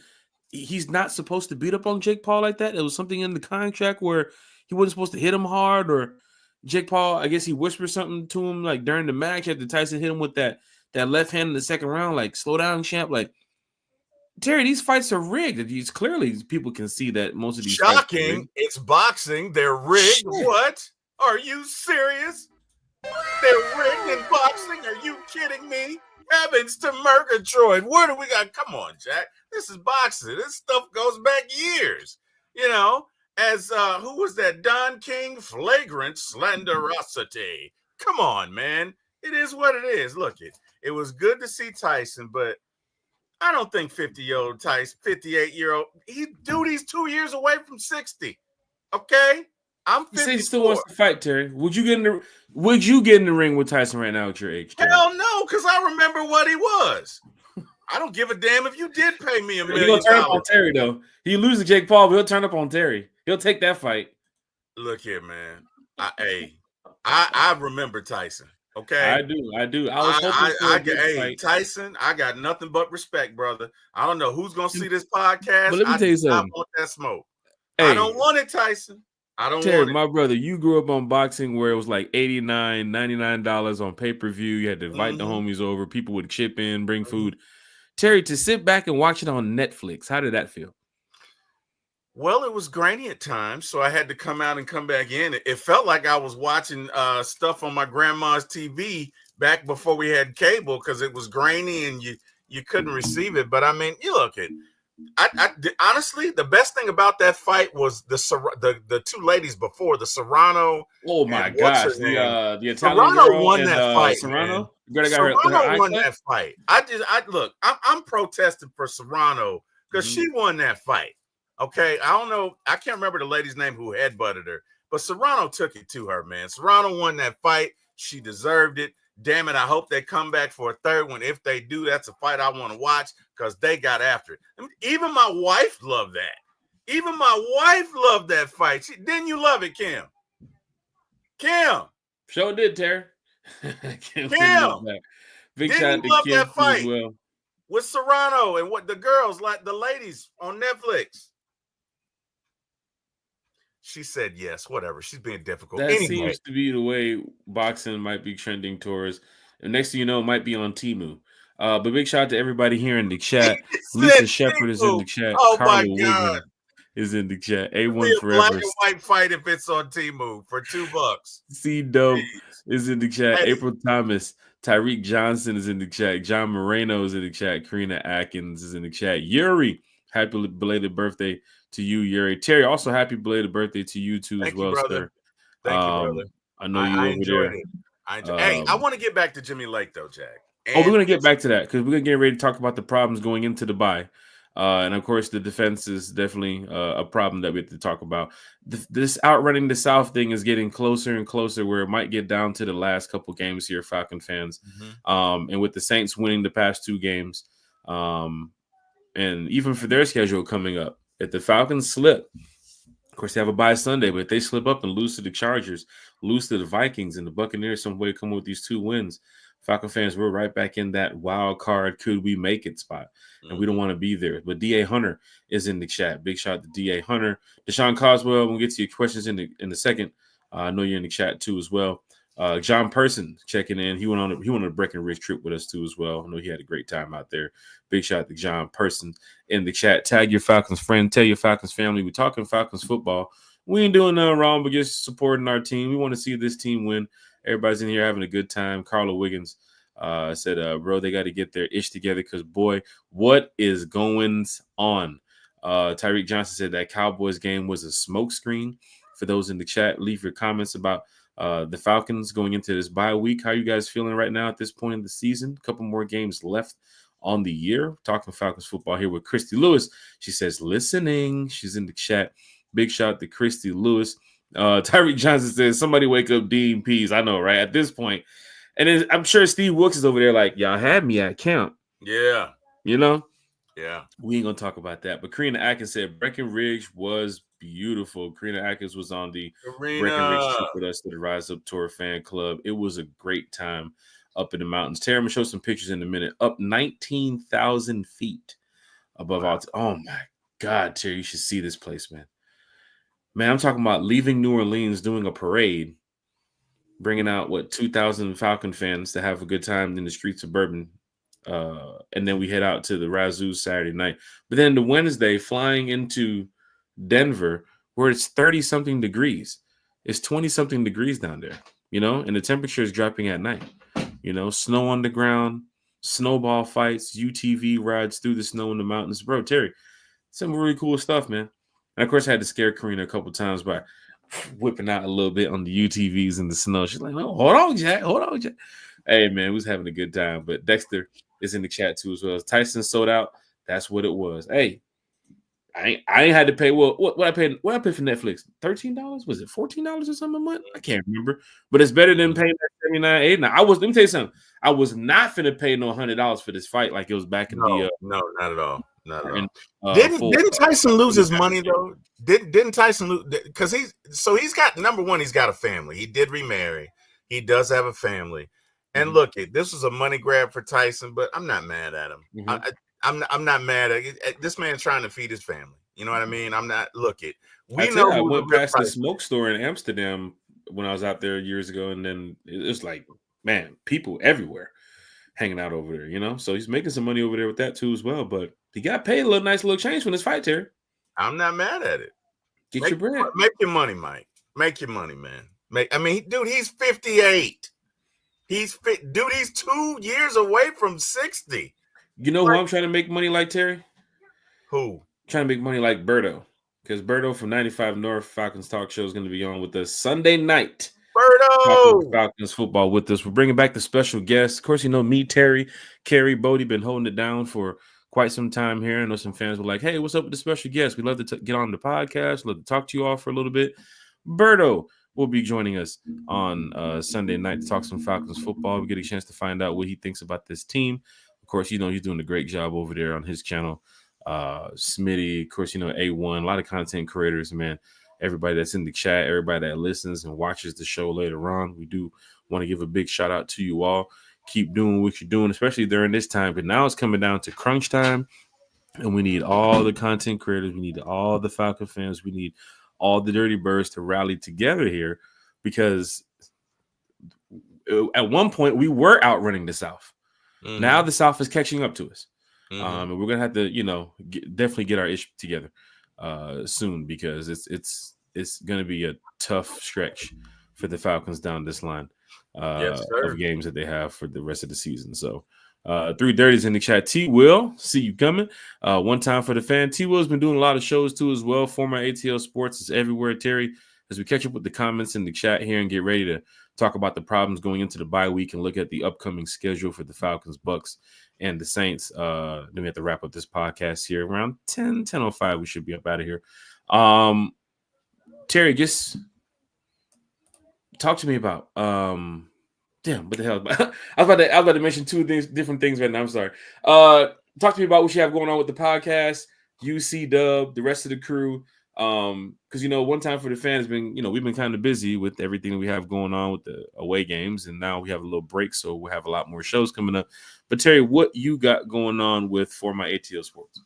he's not supposed to beat up on Jake Paul like that. It was something in the contract where he wasn't supposed to hit him hard, or Jake Paul, I guess he whispered something to him like during the match after Tyson hit him with that left hand in the second round, like, slow down, champ. Like, Terry, these fights are rigged. These clearly people can see that most of these shocking. It's boxing. They're rigged. Shit. What? Are you serious? They're rigged in boxing? Are you kidding me? Heavens to Murgatroyd. Where do we got? Come on, Jack. This is boxing. This stuff goes back years. You know, as who was that? Don King, flagrant slenderosity. Come on, man. It is what it is. Look, it was good to see Tyson, but I don't think 50-year-old Tyson, 58-year-old, he's 2 years away from 60. Okay? I'm 54. He still wants to fight, Terry. Would you get in the ring with Tyson right now at your age, Terry? Hell no, because I remember what he was. I don't give a damn if you did pay me $1 million. He'll turn up on Terry, though. He lose to Jake Paul, but he'll turn up on Terry. He'll take that fight. Look here, man. I remember Tyson. Okay, I do. I was hoping for a good fight. Tyson, I got nothing but respect, brother. I don't know who's gonna see this podcast. But let me tell you something. I want that smoke. Hey, I don't want it, Tyson. I don't Terry, want it. My brother, you grew up on boxing where it was like $89, $99 on pay-per-view. You had to invite the homies over. People would chip in, bring food. Terry, to sit back and watch it on Netflix, how did that feel? Well, it was grainy at times, so I had to come out and come back in. It felt like I was watching stuff on my grandma's TV back before we had cable because it was grainy and you couldn't receive it. But I mean, you look at, honestly, the best thing about that fight was the two ladies before, the Serrano. Oh my gosh, the Italian Serrano girl won and, that fight. Serrano, Serrano won that fight. I'm protesting for Serrano because she won that fight. Okay, I don't know. I can't remember the lady's name who headbutted her, but Serrano took it to her, man. Serrano won that fight. She deserved it. Damn it, I hope they come back for a third one. If they do, that's a fight I want to watch because they got after it. I mean, even my wife loved that. Even my wife loved that fight. Didn't you love it, Kim? Kim. Sure did, Terry. Kim. Big shout out to Kim that fight as well. With Serrano and what the girls, like the ladies on Netflix. She said yes, whatever. She's being difficult. That seems to be the way boxing might be trending towards. And next thing you know, it might be on Temu. But big shout out to everybody here in the chat. Lisa Shepard is in the chat. Oh Carla my God. Wiggins is in the chat. A1 forever. Black and white fight if it's on Temu for $2. C Dope is in the chat. Hey. April Thomas. Tyreek Johnson is in the chat. John Moreno is in the chat. Karina Atkins is in the chat. Yuri, happy belated birthday to you, Yuri. Terry, also happy belated birthday to you too. Thank as well, you, brother. sir. Thank you, brother. I know you over there. Hey, I want to get back to Jimmy Lake though, Jack. We're gonna get back to that because we're gonna get ready to talk about the problems going into the bye. And of course, the defense is definitely a problem that we have to talk about. This outrunning the South thing is getting closer and closer, where it might get down to the last couple games here, Falcon fans. And with the Saints winning the past 2 games, and even for their schedule coming up, if the Falcons slip, of course, they have a bye Sunday, but if they slip up and lose to the Chargers, lose to the Vikings, and the Buccaneers some way come with these 2 wins, Falcon fans, we're right back in that wild card, could we make it spot. And we don't want to be there. But D.A. Hunter is in the chat. Big shout out to D.A. Hunter. Deshaun Coswell, we'll get to your questions in the second. I know you're in the chat too as well. John Person checking in. He went on a Breckenridge trip with us too as well. I know he had a great time out there. Big shout out to John Person in the chat. Tag your Falcons friend. Tell your Falcons family. We're talking Falcons football. We ain't doing nothing wrong, but just supporting our team. We want to see this team win. Everybody's in here having a good time. Carla Wiggins said, bro, they got to get their ish together because, boy, what is going on? Tyreek Johnson said that Cowboys game was a smokescreen. For those in the chat, leave your comments about the Falcons going into this bye week. How are you guys feeling right now at this point in the season? A couple more games left on the year. Talking Falcons football here with Christy Lewis. She says, listening. She's in the chat. Big shout out to Christy Lewis. Tyreek Johnson says, somebody wake up Dean Pease. I know, right? At this point, And then I'm sure Steve Wilkes is over there like, y'all had me at camp. Yeah. You know? Yeah. We ain't gonna talk about that. But Karina Atkins said Breckenridge was beautiful. Karina Atkins was on the Breckenridge Karina. trip with us to the Rise Up Tour fan club. It was a great time up in the mountains. Terry, I'm gonna show some pictures in a minute. Up 19,000 feet above all. Oh my God, Terry, you should see this place, man. Man, I'm talking about leaving New Orleans, doing a parade, bringing out 2,000 Falcon fans to have a good time in the streets of Bourbon. And then we head out to the Razoo Saturday night. But then the Wednesday, flying into Denver, where it's 30 something degrees. It's 20 something degrees down there, and the temperature is dropping at night. Snow on the ground, snowball fights, UTV rides through the snow in the mountains. Bro, Terry, some really cool stuff, man. And of course, I had to scare Karina a couple times by whipping out a little bit on the UTVs in the snow. She's like, "Oh, hold on, Jack. Hold on, Jack." Hey, man, we was having a good time. But Dexter is in the chat too as well. Tyson sold out. That's what it was. Hey, I ain't had to pay. Well, what I paid? What I paid for Netflix? $13? Was it $14 or something a month? I can't remember. But it's better than paying that $79.80. Now, let me tell you something. I was not finna pay no $100 for this fight like it was back in no, not at all. Not at all. Didn't Tyson lose his money though? Didn't Tyson lose? Because he's got, number one, he's got a family. He did remarry. He does have a family. And look, this was a money grab for Tyson, but I'm not mad at him. I'm not mad at this man trying to feed his family. You know what I mean? I'm not. Look, I went past the smoke store in Amsterdam when I was out there years ago, and then it was like, man, people everywhere hanging out over there. So he's making some money over there with that too as well. But he got paid a nice little change from this fight, Terry. I'm not mad at it. Get your bread. Make your money, Mike. Make your money, man. Dude, he's 58. He's 2 years away from 60. You know who I'm trying to make money like, Terry? Who? Trying to make money like Berto. Because Berto from 95 North Falcons Talk Show is going to be on with us Sunday night. Berto! Falcons football with us. We're bringing back the special guests. Of course, me, Terry, Kerry, Bodie been holding it down for quite some time here. I know some fans were like, hey, what's up with the special guest? We'd love to get on the podcast. Love to talk to you all for a little bit. Berto will be joining us on Sunday night to talk some Falcons football. We get a chance to find out what he thinks about this team. Of course, he's doing a great job over there on his channel. Smitty, of course, A1, a lot of content creators, man. Everybody that's in the chat, everybody that listens and watches the show later on. We do want to give a big shout out to you all. Keep doing what you're doing, especially during this time. But now it's coming down to crunch time, and we need all the content creators. We need all the Falcon fans. We need all the Dirty Birds to rally together here, because at one point we were outrunning the South. Now the South is catching up to us. And we're gonna have to, definitely get our issue together soon, because it's gonna be a tough stretch for the Falcons down this line of games that they have for the rest of the season. So 3 Dirties in the chat. T Will, see you coming. One time for the fan. T Will's been doing a lot of shows too as well. Former ATL Sports is everywhere. Terry, as we catch up with the comments in the chat here and get ready to talk about the problems going into the bye week and look at the upcoming schedule for the Falcons, Bucks, and the Saints. Then we have to wrap up this podcast here around 10:05. We should be up out of here. Terry, just talk to me about damn, what the hell? I was about to mention 2 different things right now. I'm sorry. Talk to me about what you have going on with the podcast, UC Dub, the rest of the crew. Because one time for the fans been, we've been kind of busy with everything that we have going on with the away games, and now we have a little break, so we'll have a lot more shows coming up. But Terry, what you got going on with For My ATL Sports?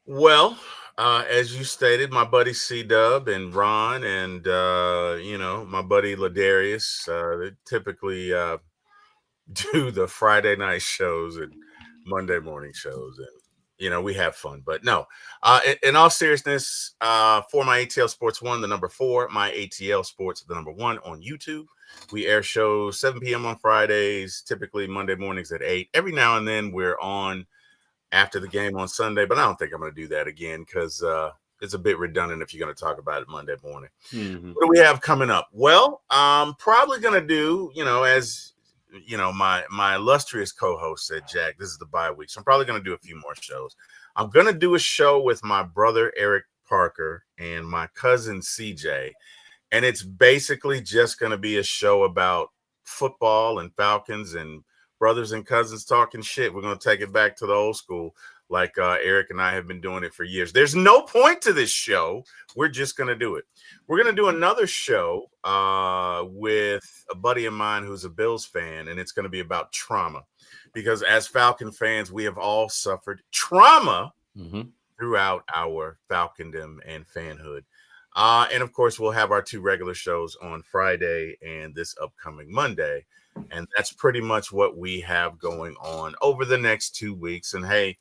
Well, as you stated, my buddy C-Dub and Ron and my buddy Ladarius, they typically do the Friday night shows and Monday morning shows, and we have fun. But no, in all seriousness, For My ATL Sports 1, the number 4, My ATL Sports, the number 1 on YouTube. We air shows 7 p.m. on Fridays, typically Monday mornings at 8. Every now and then we're on after the game on Sunday, but I don't think I'm going to do that again, because it's a bit redundant if you're going to talk about it Monday morning. What do we have coming up? Well, I'm probably going to do, as my illustrious co-host said, Jack, this is the bye week, so I'm probably going to do a few more shows. I'm going to do a show with my brother Eric Parker and my cousin CJ, and it's basically just going to be a show about football and Falcons and brothers and cousins talking shit. We're going to take it back to the old school, like Eric and I have been doing it for years. There's no point to this show. We're just going to do it. We're going to do another show with a buddy of mine who's a Bills fan, and it's going to be about trauma. Because as Falcon fans, we have all suffered trauma throughout our Falcondom and fanhood. And of course, we'll have our 2 regular shows on Friday and this upcoming Monday. And that's pretty much what we have going on over the next 2 weeks. And hey,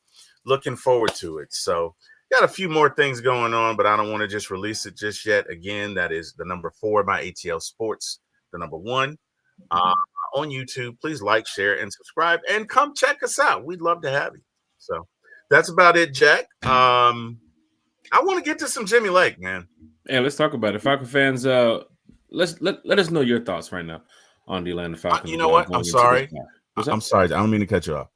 looking forward to it. So got a few more things going on, but I don't want to just release it just yet. Again, that is the number 4 by ATL Sports, the number 1 on YouTube. Please like, share, and subscribe, and come check us out. We'd love to have you. So that's about it, Jack. I want to get to some Jimmy Lake, man. Hey, let's talk about it. Falcon fans, let us know your thoughts right now on the Atlanta Falcons. You know what? I'm sorry. I'm sorry. I don't mean to cut you off.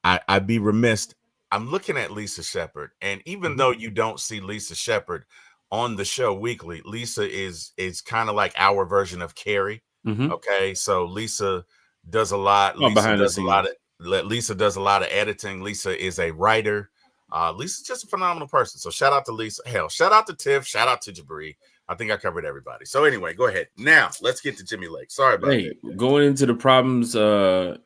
I'd be remiss. I'm looking at Lisa Shepard, and even though you don't see Lisa Shepard on the show weekly, Lisa is kind of like our version of Carrie. Okay, so Lisa does a lot. Lisa does a lot of editing. Lisa is a writer. Lisa's just a phenomenal person. So shout out to Lisa. Hell, shout out to Tiff. Shout out to Jabri. I think I covered everybody. So anyway, go ahead. Now let's get to Jimmy Lake. Sorry about that. Going into the problems. Problems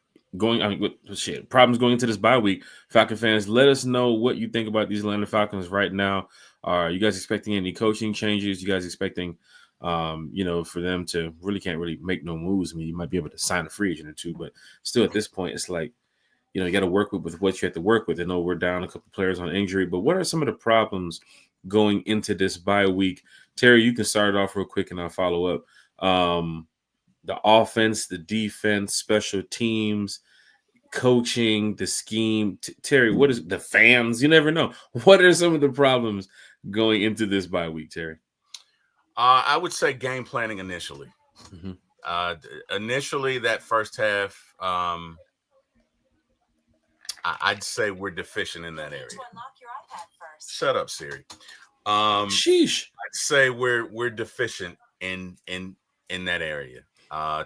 going into this bye week. Falcon fans, let us know what you think about these Atlanta Falcons right now. Are you guys expecting any coaching changes? You guys expecting, for them to can't really make no moves? I mean, you might be able to sign a free agent or 2, but still at this point, it's like, you got to work with what you have to work with. I know we're down a couple players on injury, but what are some of the problems going into this bye week? Terry, you can start off real quick and I'll follow up. The offense, the defense, special teams, coaching, the scheme. Terry, what is the fans? You never know. What are some of the problems going into this bye week, Terry? I would say game planning initially. Initially, that first half, I'd say we're deficient in that area. Shut up, Siri. Sheesh. I'd say we're deficient in that area.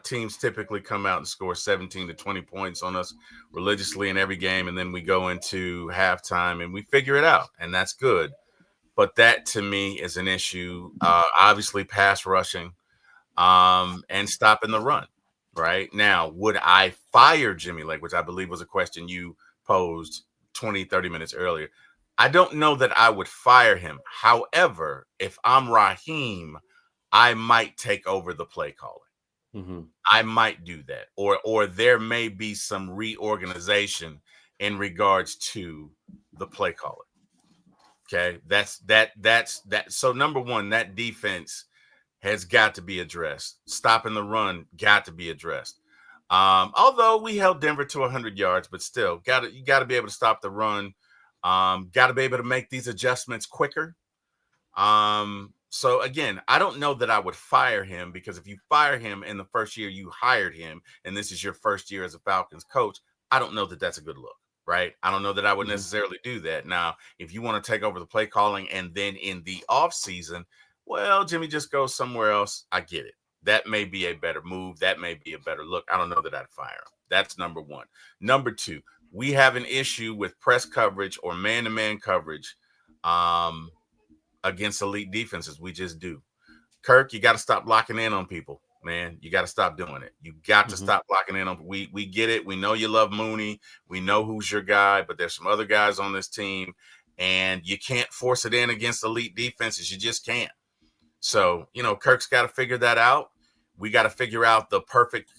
Teams typically come out and score 17 to 20 points on us religiously in every game, and then we go into halftime and we figure it out, and that's good. But that, to me, is an issue. Obviously, pass rushing and stopping the run. Right now, would I fire Jimmy Lake, which I believe was a question you posed 20, 30 minutes earlier? I don't know that I would fire him. However, if I'm Raheem, I might take over the play calling. I might do that, or there may be some reorganization in regards to the play calling. Okay, that's that. So number 1, that defense has got to be addressed. Stopping the run got to be addressed. Although we held Denver to 100 yards, but still, you got to be able to stop the run. Got to be able to make these adjustments quicker. So again, I don't know that I would fire him, because if you fire him in the first year you hired him, and this is your first year as a Falcons coach, I don't know that that's a good look, right? I don't know that I would necessarily do that. Now, if you want to take over the play calling and then in the off season, well, Jimmy just goes somewhere else, I get it. That may be a better move. That may be a better look. I don't know that I'd fire him. That's number 1. Number 2, we have an issue with press coverage or man-to-man coverage against elite defenses. We just do. Kirk, you got to stop locking in on people, man. You got to stop doing it. You got to stop locking in on. We get it. We know you love Mooney. We know who's your guy, but there's some other guys on this team, and you can't force it in against elite defenses. You just can't. So, Kirk's got to figure that out. We got to figure out the perfect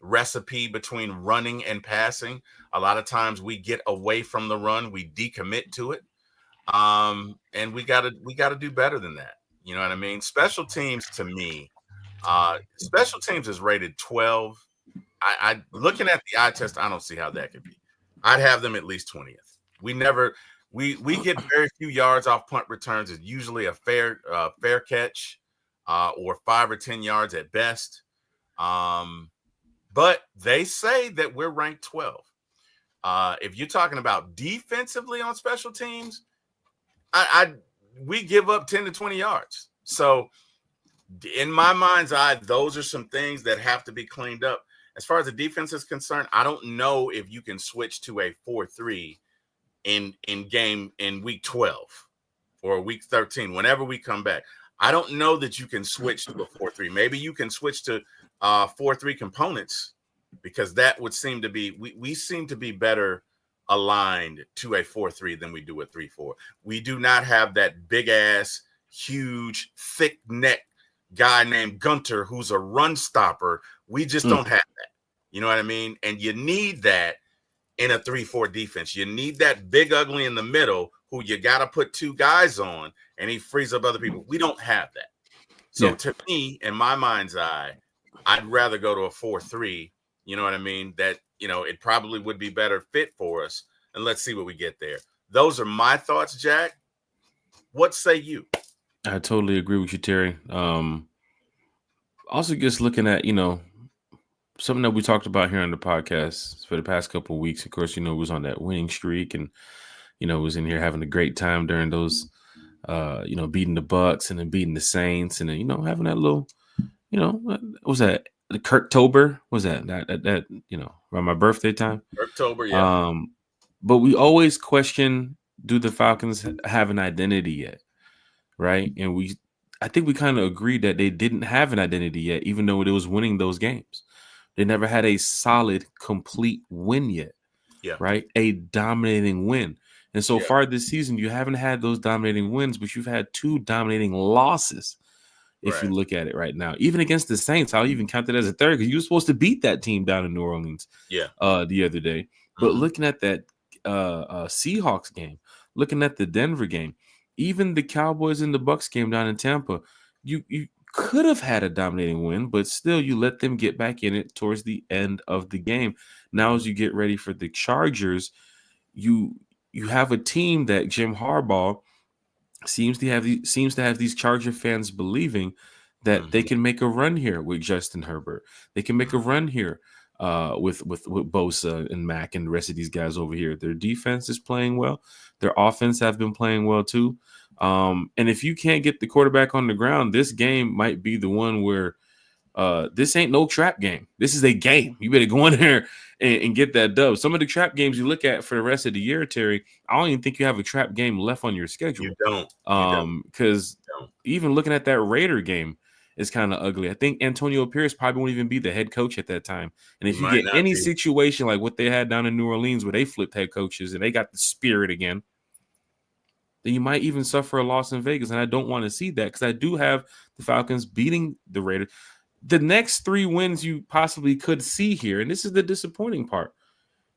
recipe between running and passing. A lot of times we get away from the run. We decommit to it. And we got to do better than that. You know what I mean? Special teams, to me, special teams is rated 12. I looking at the eye test, I don't see how that could be. I'd have them at least 20th. We get very few yards off punt returns. It's usually a fair catch, or 5 or 10 yards at best. But they say that we're ranked 12. If you're talking about defensively on special teams, we give up 10 to 20 yards. So In my mind's eye, those are some things that have to be cleaned up. As far as the defense is concerned, I don't know if you can switch to a 4-3 in week 12 or week 13, whenever we come back. I don't know that you can switch to a 4-3. Maybe you can switch to 4-3 components, because that would seem to be, we seem to be better aligned to a 4-3 than we do a 3-4. We do not have that big ass, huge, thick neck guy named Gunter who's a run stopper. We just don't have that. You know what I mean? And you need that in a 3-4 defense. You need that big ugly in the middle who you got to put two guys on and he frees up other people. We don't have that. So to me, in my mind's eye, I'd rather go to a 4-3. You know what I mean? That, you know, it probably would be better fit for us. And let's see what we get there. Those are my thoughts, Jack. What say you? I totally agree with you, Terry. Also, just looking at, you know, something that we talked about here on the podcast for the past couple of weeks. Of course, you know, was on that winning streak, and you know, was in here having a great time during those, you know, beating the Bucks and then beating the Saints, and then, you know, having that little, you know, what was that? The Kirktober? Was that you know, around my birthday time? Kirktober, yeah. But we always question: do the Falcons have an identity yet? Right, and I think we kind of agreed that they didn't have an identity yet, even though it was winning those games. They never had a solid, complete win yet. Yeah. Right, a dominating win. And so far this season, you haven't had those dominating wins, but you've had two dominating losses. If you look at it right now, even against the Saints, I'll even count it as a third, because you were supposed to beat that team down in New Orleans the other day. But looking at that Seahawks game, looking at the Denver game, even the Cowboys and the Bucks game down in Tampa, you could have had a dominating win, but still you let them get back in it towards the end of the game. Now, as you get ready for the Chargers, you have a team that Jim Harbaugh seems to have these Charger fans believing that they can make a run here with Justin Herbert. They can make a run here with Bosa and Mack and the rest of these guys over here. Their defense is playing well. Their offense have been playing well too. And if you can't get the quarterback on the ground, this game might be the one where this ain't no trap game. This is a game. You better go in there and get that dub. Some of the trap games you look at for the rest of the year, Terry, I don't even think you have a trap game left on your schedule. You don't. Because even looking at that Raider game is kind of ugly. I think Antonio Pierce probably won't even be the head coach at that time. And if you get any situation like what they had down in New Orleans where they flipped head coaches and they got the spirit again, then you might even suffer a loss in Vegas. And I don't want to see that, because I do have the Falcons beating the Raiders. The next three wins you possibly could see here, and this is the disappointing part,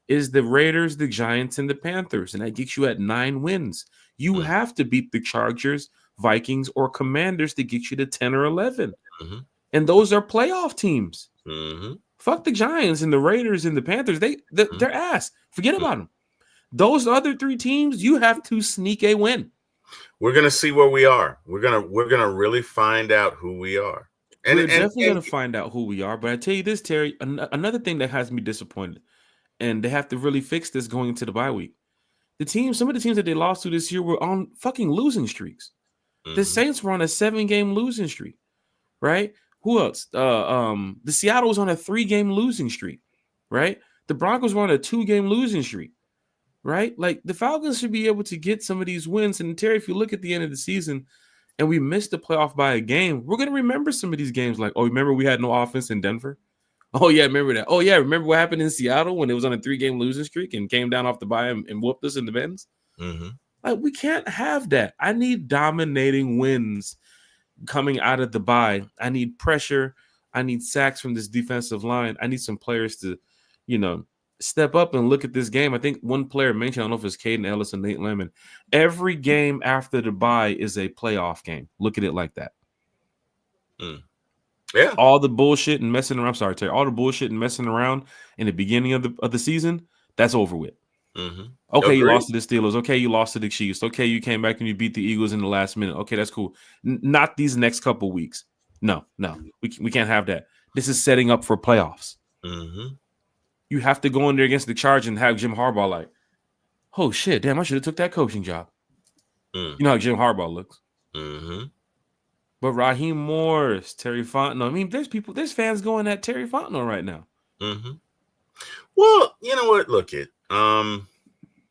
is the Raiders, the Giants, and the Panthers. And that gets you at 9 wins. You have to beat the Chargers, Vikings, or Commanders to get you to 10 or 11. And those are playoff teams. Fuck the Giants and the Raiders and the Panthers. They're ass. Forget about them. Those other 3 teams, you have to sneak a win. We're gonna see where we are. We're gonna really find out who we are. We're definitely going to find out who we are. But I tell you this, Terry, another thing that has me disappointed, and they have to really fix this going into the bye week. Some of the teams that they lost to this year were on fucking losing streaks. The Saints were on a 7-game losing streak, right? Who else? The Seattle was on a 3-game losing streak, right? The Broncos were on a 2-game losing streak, right? Like, the Falcons should be able to get some of these wins. And Terry, if you look at the end of the season, and we missed the playoff by a game, we're going to remember some of these games like, oh, remember we had no offense in Denver? Oh, yeah, remember that. Oh, yeah, remember what happened in Seattle when it was on a 3-game losing streak and came down off the bye and whooped us in the Benz? Like, we can't have that. I need dominating wins coming out of the bye. I need pressure. I need sacks from this defensive line. I need some players to, you know, step up and look at this game. I think one player mentioned, I don't know if it's Caden Ellis and Nate Lemon, every game after the bye is a playoff game. Look at it like that. Yeah. All the bullshit and messing around. I'm sorry, Terry. All the bullshit and messing around in the beginning of the season, that's over with. Okay, you lost to the Steelers. Okay, you lost to the Chiefs. Okay, you came back and you beat the Eagles in the last minute. Okay, that's cool. Not these next couple weeks. No. We can't have that. This is setting up for playoffs. You have to go in there against the Chargers and have Jim Harbaugh like, oh, shit, damn, I should have took that coaching job. You know how Jim Harbaugh looks. But Raheem Morris, Terry Fontenot. I mean, there's fans going at Terry Fontenot right now. Mm-hmm. Well, you know what? Look it.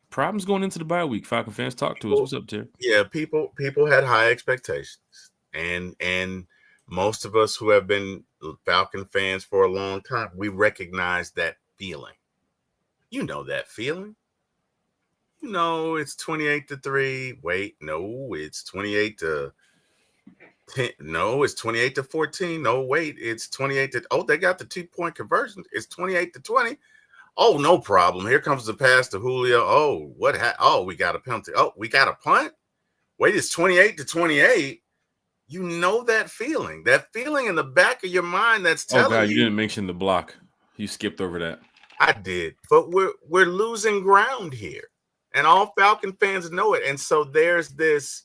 Problems going into the bye week. Falcon fans, talk to us. People, What's up, Terry? yeah, people had high expectations, and most of us who have been Falcon fans for a long time, we recognize that feeling. You know that feeling. You know it's 28-3. Wait, no, it's 28-10. No, it's 28-14. No, wait, it's 28 to. Oh, they got the 2-point conversion. It's 28-20. Oh, no problem. Here comes the pass to Julio. Oh, oh, we got a penalty. Oh, we got a punt. Wait, it's 28-28. You know that feeling in the back of your mind that's Oh telling God, you you. didn't mention the block. You skipped over that. I did, but we're losing ground here, and all Falcon fans know it. And so there's this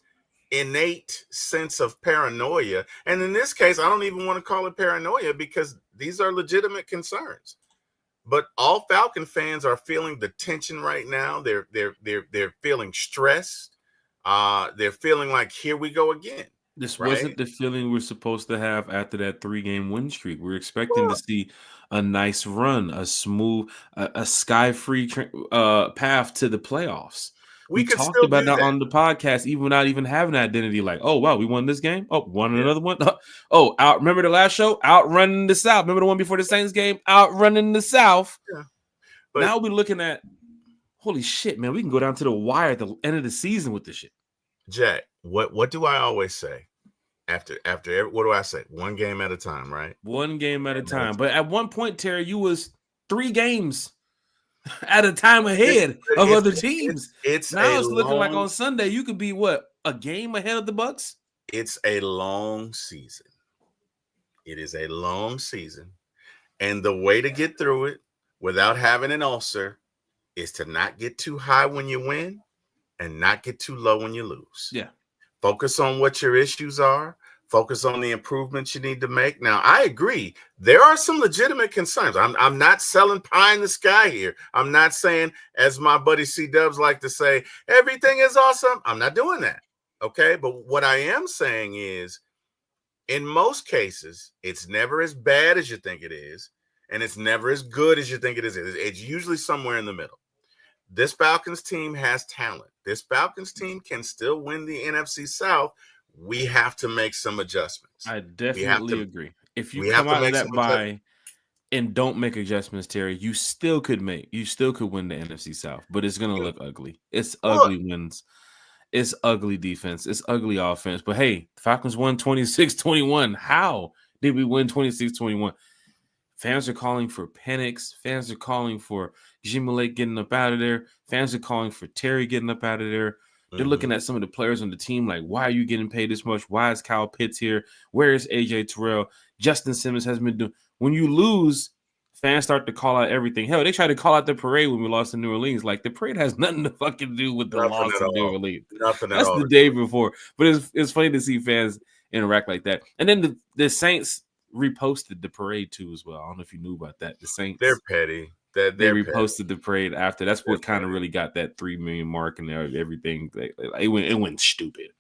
innate sense of paranoia, and in this case, I don't even want to call it paranoia because these are legitimate concerns. But all Falcon fans are feeling the tension right now. They're feeling stressed. They're feeling like here we go again. This Right? wasn't the feeling we're supposed to have after that 3-game win streak. We're expecting to see a nice run, a smooth, a sky-free path to the playoffs. We We could talked still about do that that. on the podcast, even without even having an identity. Like, oh wow, we won this game. Oh, won Yeah. another one. Oh, out. Remember the last show? Outrunning the South. Remember the one before the Saints game? Outrunning the South. Yeah. But Now we're looking at, holy shit, man. We can go down to the wire at the end of the season with this shit. Jack, what do I always say? After every, what do I say? One game at a time, right? One game at a time. But at one point, Terry, you was 3 games at a time ahead of other teams. It's Now a it's looking like long on Sunday you could be what, a game ahead of the Bucks? it's a long season. It is a long season. And the way to get through it without having an ulcer is to not get too high when you win and not get too low when you lose. Yeah. Focus on what your issues are. Focus on the improvements you need to make. Now, I agree. There are some legitimate concerns. I'm not selling pie in the sky here. I'm not saying, as my buddy C Dubs like to say, everything is awesome. I'm not doing that. Okay. But what I am saying is, in most cases, it's never as bad as you think it is, and it's never as good as you think it is. It's usually somewhere in the middle. This Falcons team has talent. This Falcons team can still win the NFC South. We have to make some adjustments. I We have definitely to agree. If you we have come to out of make some that adjustments. bye and don't make adjustments, Terry, you still could win the NFC South, but it's gonna look ugly. It's Well, ugly wins. It's ugly defense. It's ugly offense. But hey, Falcons won 26-21. How did we win 26-21? Fans are calling for Penix. Fans are calling for Jimmy Lake getting up out of there. Fans are calling for Terry getting up out of there. They're looking at some of the players on the team like, why are you getting paid this much? Why is Kyle Pitts here? Where is AJ Terrell? Justin Simmons has been doing. When you lose, fans start to call out everything. Hell, they tried to call out the parade when we lost to New Orleans. Like, the parade has nothing to fucking do with the nothing loss at to New all. Orleans. Nothing at That's all. the day before. But it's funny to see fans interact like that. And then the Saints reposted the parade too as well. I don't know if you knew about that. The Saints, They're petty. they They're reposted petty. the parade after. That's They're what kind of petty. really got that 3 million mark and everything. It went stupid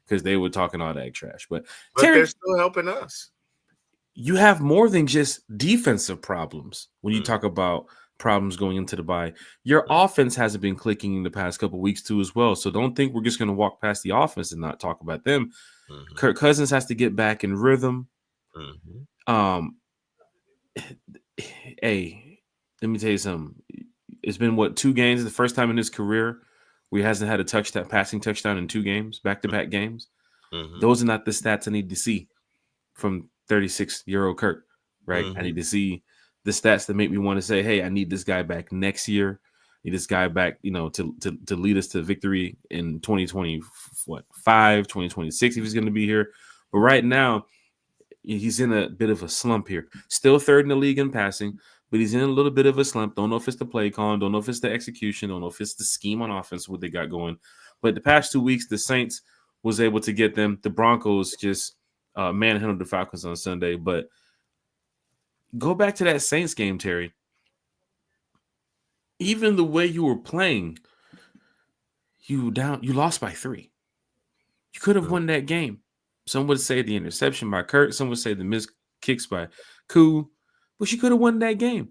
because they were talking all that trash. But But they're Terry, still helping us. you have more than just defensive problems when you talk about problems going into the bye. Your offense hasn't been clicking in the past couple weeks too as well. So don't think we're just going to walk past the offense and not talk about them. Kirk Cousins has to get back in rhythm. Hey, let me tell you something. It's been 2 games? The first time in his career where he hasn't had a passing touchdown in 2 games, back-to-back games. Those are not the stats I need to see from 36-year-old Kirk, right? I need to see the stats that make me want to say, hey, I need this guy back next year. I need this guy back, to lead us to victory in 2025, 2026 if he's going to be here. But right now, he's in a bit of a slump here. Still third in the league in passing, but he's in a little bit of a slump. Don't know if it's the play call. Don't know if it's the execution. Don't know if it's the scheme on offense, what they got going. But the past 2 weeks, the Saints was able to get them. The Broncos just manhandled the Falcons on Sunday. But go back to that Saints game, Terry. Even the way you were playing, you lost by 3. You could have won that game. Some would say the interception by Kirk. Some would say the missed kicks by Koo. But you could have won that game.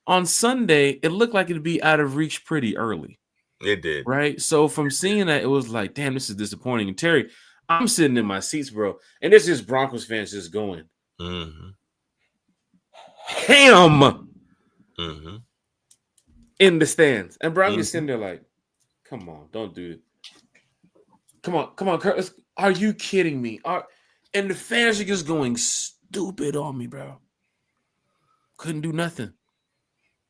On Sunday, it looked like it'd be out of reach pretty early. It did. Right? So from seeing that, it was like, damn, this is disappointing. And Terry, I'm sitting in my seats, bro. And there's just Broncos fans just going, ham in the stands. And Broncos sitting there like, come on, don't do it. Come on, Kurt. Are you kidding me? And the fans are just going stupid on me, bro. Couldn't do nothing.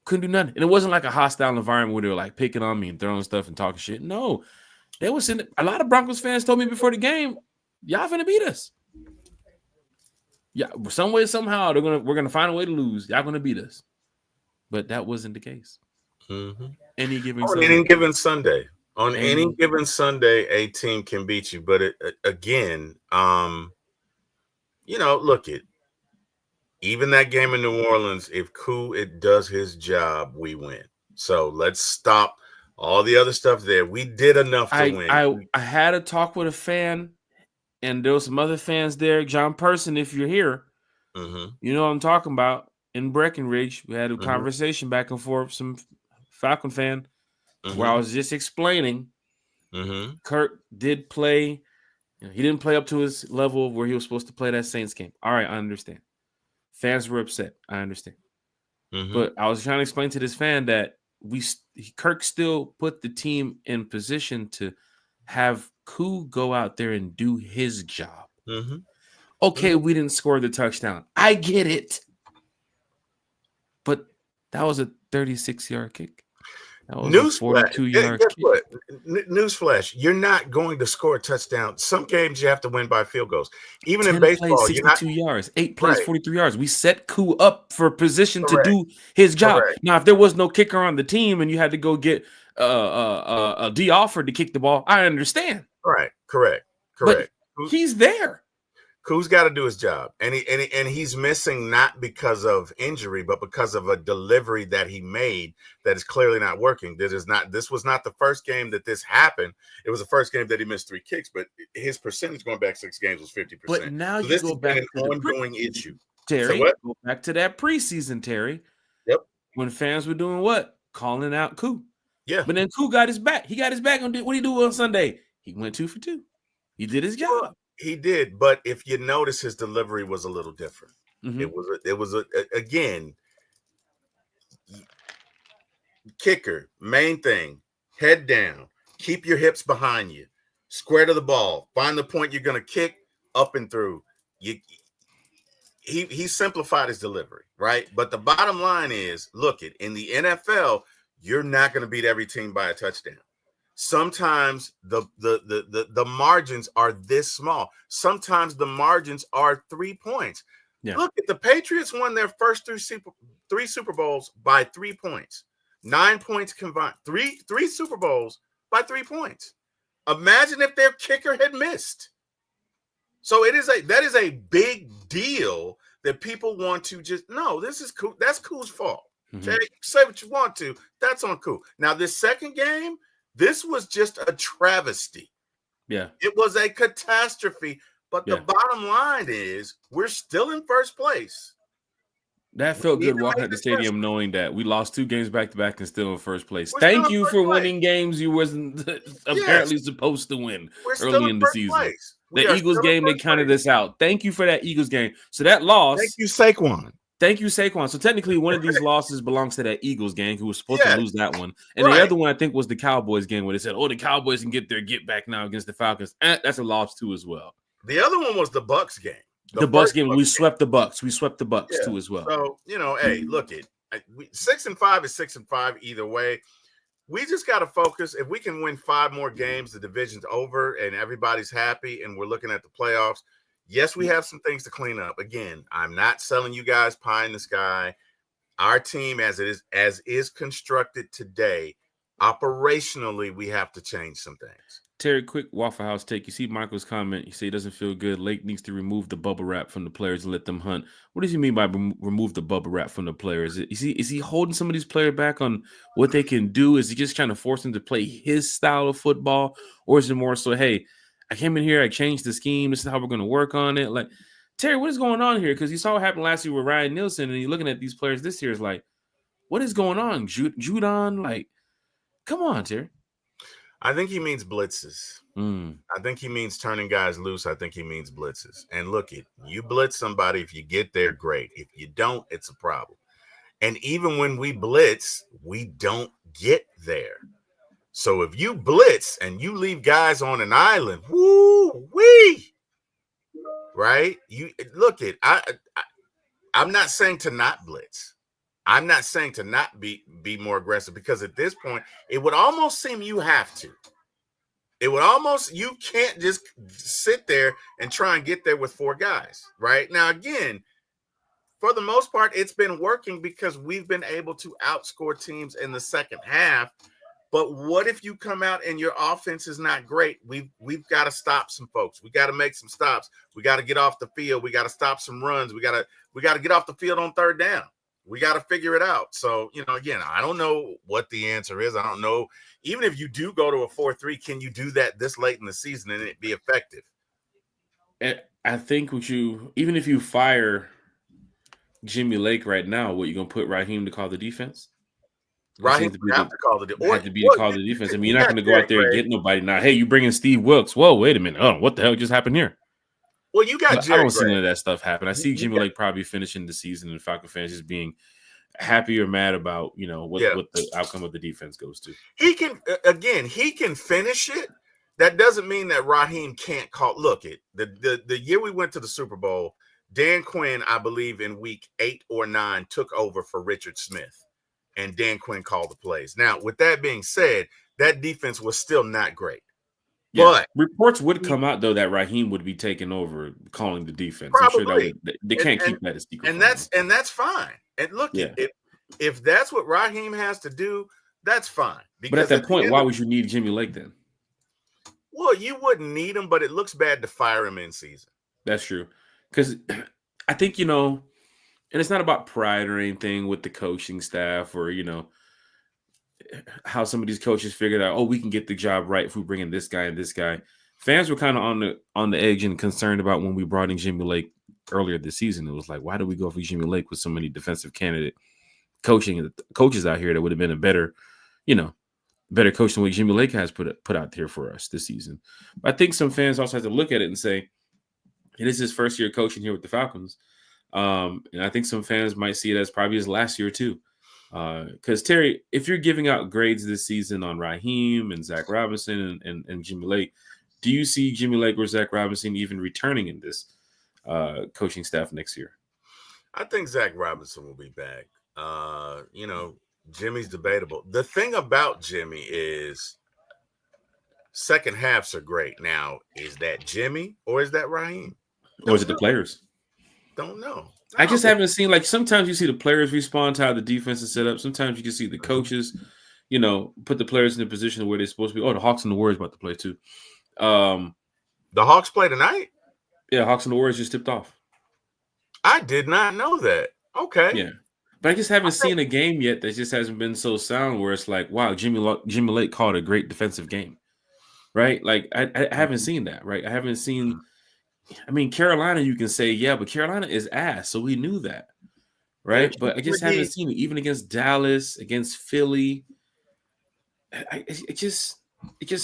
And it wasn't like a hostile environment where they were like picking on me and throwing stuff and talking shit. No, they was in. A lot of Broncos fans told me before the game, y'all finna beat us. Yeah, some way, somehow we're gonna find a way to lose. Y'all gonna beat us. But that wasn't the case. Any given Sunday. On any given Sunday, a team can beat you. But again, look it. Even that game in New Orleans, if Koo does his job, we win. So let's stop all the other stuff there. We did enough to win. I had a talk with a fan, and there were some other fans there. John Person, if you're here, you know what I'm talking about. In Breckenridge, we had a conversation back and forth. Some Falcon fan, where I was just explaining. Kirk did play. He didn't play up to his level where he was supposed to play that Saints game. All right, I understand. Fans were upset. I understand. But I was trying to explain to this fan that Kirk still put the team in position to have Koo go out there and do his job. Okay, we didn't score the touchdown. I get it. But that was a 36-yard kick. Newsflash. Guess what? Newsflash. You're not going to score a touchdown. Some games you have to win by field goals. Even in baseball, plays, 62 yards. 8 plays, 43 yards. We set Koo up for position to do his job. Now, if there was no kicker on the team and you had to go get a D offer to kick the ball, I understand. Correct. But he's there. Koo's got to do his job, and he's missing not because of injury, but because of a delivery that he made that is clearly not working. This was not the first game that this happened. It was the first game that he missed 3 kicks, but his percentage going back 6 games was 50%. But now you go back to an ongoing issue. Terry, go back to that preseason, Terry. Yep. When fans were doing what? Calling out Koo. Yeah. But then Koo got his back. He got his back on what he do on Sunday. He went 2 for 2. He did his job. He did, but if you notice, his delivery was a little different. It was again, kicker, main thing, head down, keep your hips behind you, square to the ball, find the point you're going to kick up and through. He simplified his delivery, right? But the bottom line is, look, in the NFL, you're not going to beat every team by a touchdown. Sometimes the margins are this small. Sometimes the margins are 3 points. Yeah. Look, the Patriots won their first 3 Super Bowls by 3 points. 9 points combined. Three Super Bowls by 3 points. Imagine if their kicker had missed. So that is a big deal that people want to just this is cool. That's Koo's fault. Okay, say what you want to. That's on Koo. Now this second game. This was just a travesty. Yeah. It was a catastrophe. But the bottom line is we're still in first place. That felt good walking at the stadium knowing that we lost 2 games back-to-back and still in first place. Thank you for winning games you wasn't apparently supposed to win early in the season. The Eagles game, they counted this out. Thank you for that Eagles game. So that loss. Thank you, Saquon. So technically, one of these losses belongs to that Eagles game, who was supposed to lose that one. And the other one, I think, was the Cowboys game where they said, the Cowboys can get their get back now against the Falcons. That's a loss, too, as well. The other one was the Bucs game. The Bucs game, we swept the Bucs. We swept the Bucs, too, as well. So, hey, look, 6-5 is 6-5 either way. We just got to focus. If we can win 5 more games, the division's over and everybody's happy and we're looking at the playoffs. Yes, we have some things to clean up. Again, I'm not selling you guys pie in the sky. Our team, as is constructed today, operationally, we have to change some things. Terry, quick Waffle House take. You see Michael's comment. He said he doesn't feel good. Lake needs to remove the bubble wrap from the players and let them hunt. What does he mean by remove the bubble wrap from the players? Is he holding some of these players back on what they can do? Is he just trying to force them to play his style of football? Or is it more so, hey, I came in here, I changed the scheme. This is how we're going to work on it. Like, Terry, what is going on here? Because you saw what happened last year with Ryan Nielsen, and you're looking at these players this year. Is like, what is going on? Judon, like, come on, Terry. I think he means blitzes. I think he means turning guys loose. I think he means blitzes. And look, you blitz somebody, if you get there, great. If you don't, it's a problem. And even when we blitz, we don't get there. So if you blitz and you leave guys on an island, woo-wee, right? You look, I'm not saying to not blitz. I'm not saying to not be more aggressive, because at this point, it would almost seem you have to. It would almost, you can't just sit there and try and get there with 4 guys, right? Now, again, for the most part, it's been working because we've been able to outscore teams in the second half. But what if you come out and your offense is not great? We've got to stop some folks. We got to make some stops. We got to get off the field. We got to stop some runs. We got to get off the field on third down. We got to figure it out. So, again, I don't know what the answer is. I don't know. Even if you do go to a 4-3, can you do that this late in the season and it be effective? I think even if you fire Jimmy Lake right now, what, you going to put Raheem to call the defense? Raheem would have to call the defense. The defense. I mean, you're not going to go out there and get nobody now. Hey, you bring in Steve Wilkes. Whoa, wait a minute. Oh, what the hell just happened here? Well, you got Jerry I don't Gray. see none of that stuff happen. I see Jimmy Lake probably finishing the season and Falcon fans just being happy or mad about, what the outcome of the defense goes to. He can finish it. That doesn't mean that Raheem can't call. Look, the year we went to the Super Bowl, Dan Quinn, I believe in week 8 or 9, took over for Richard Smith, and Dan Quinn called the plays. Now, with that being said, that defense was still not great. Yeah, but reports would come out, though, that Raheem would be taking over calling the defense. Probably. I'm sure they can't keep that a secret. And that's fine. And look, if that's what Raheem has to do, that's fine. But at that point, why would you need Jimmy Lake then? Well, you wouldn't need him, but it looks bad to fire him in season. That's true. Because I think, and it's not about pride or anything with the coaching staff or, how some of these coaches figured out, we can get the job right if we bring in this guy and this guy. Fans were kind of on the edge and concerned about when we brought in Jimmy Lake earlier this season. It was like, why do we go for Jimmy Lake with so many defensive candidate coaches out here that would have been a better coach than what Jimmy Lake has put out there for us this season. But I think some fans also have to look at it and say, it is his first year coaching here with the Falcons. And I think some fans might see it as probably his last year too. Because Terry, if you're giving out grades this season on Raheem and Zach Robinson and Jimmy Lake, do you see Jimmy Lake or Zach Robinson even returning in this coaching staff next year? I think Zach Robinson will be back. Jimmy's debatable. The thing about Jimmy is second halves are great. Now, is that Jimmy or is that Raheem? Or is it the players? Don't know. I just haven't seen, like, sometimes you see the players respond to how the defense is set up. Sometimes you can see the coaches, put the players in the position where they're supposed to be. Oh, the Hawks and the Warriors about to play too. The Hawks play tonight? Yeah, Hawks and the Warriors just tipped off. I did not know that. Okay. Yeah. But I just haven't seen a game yet that just hasn't been so sound where it's like, wow, Jimmy Lake called a great defensive game. Right? Like, I haven't seen that, right? I haven't seen – I mean, Carolina, you can say, yeah, but Carolina is ass, so we knew that, right? But I just haven't seen it, even against Dallas, against Philly. It just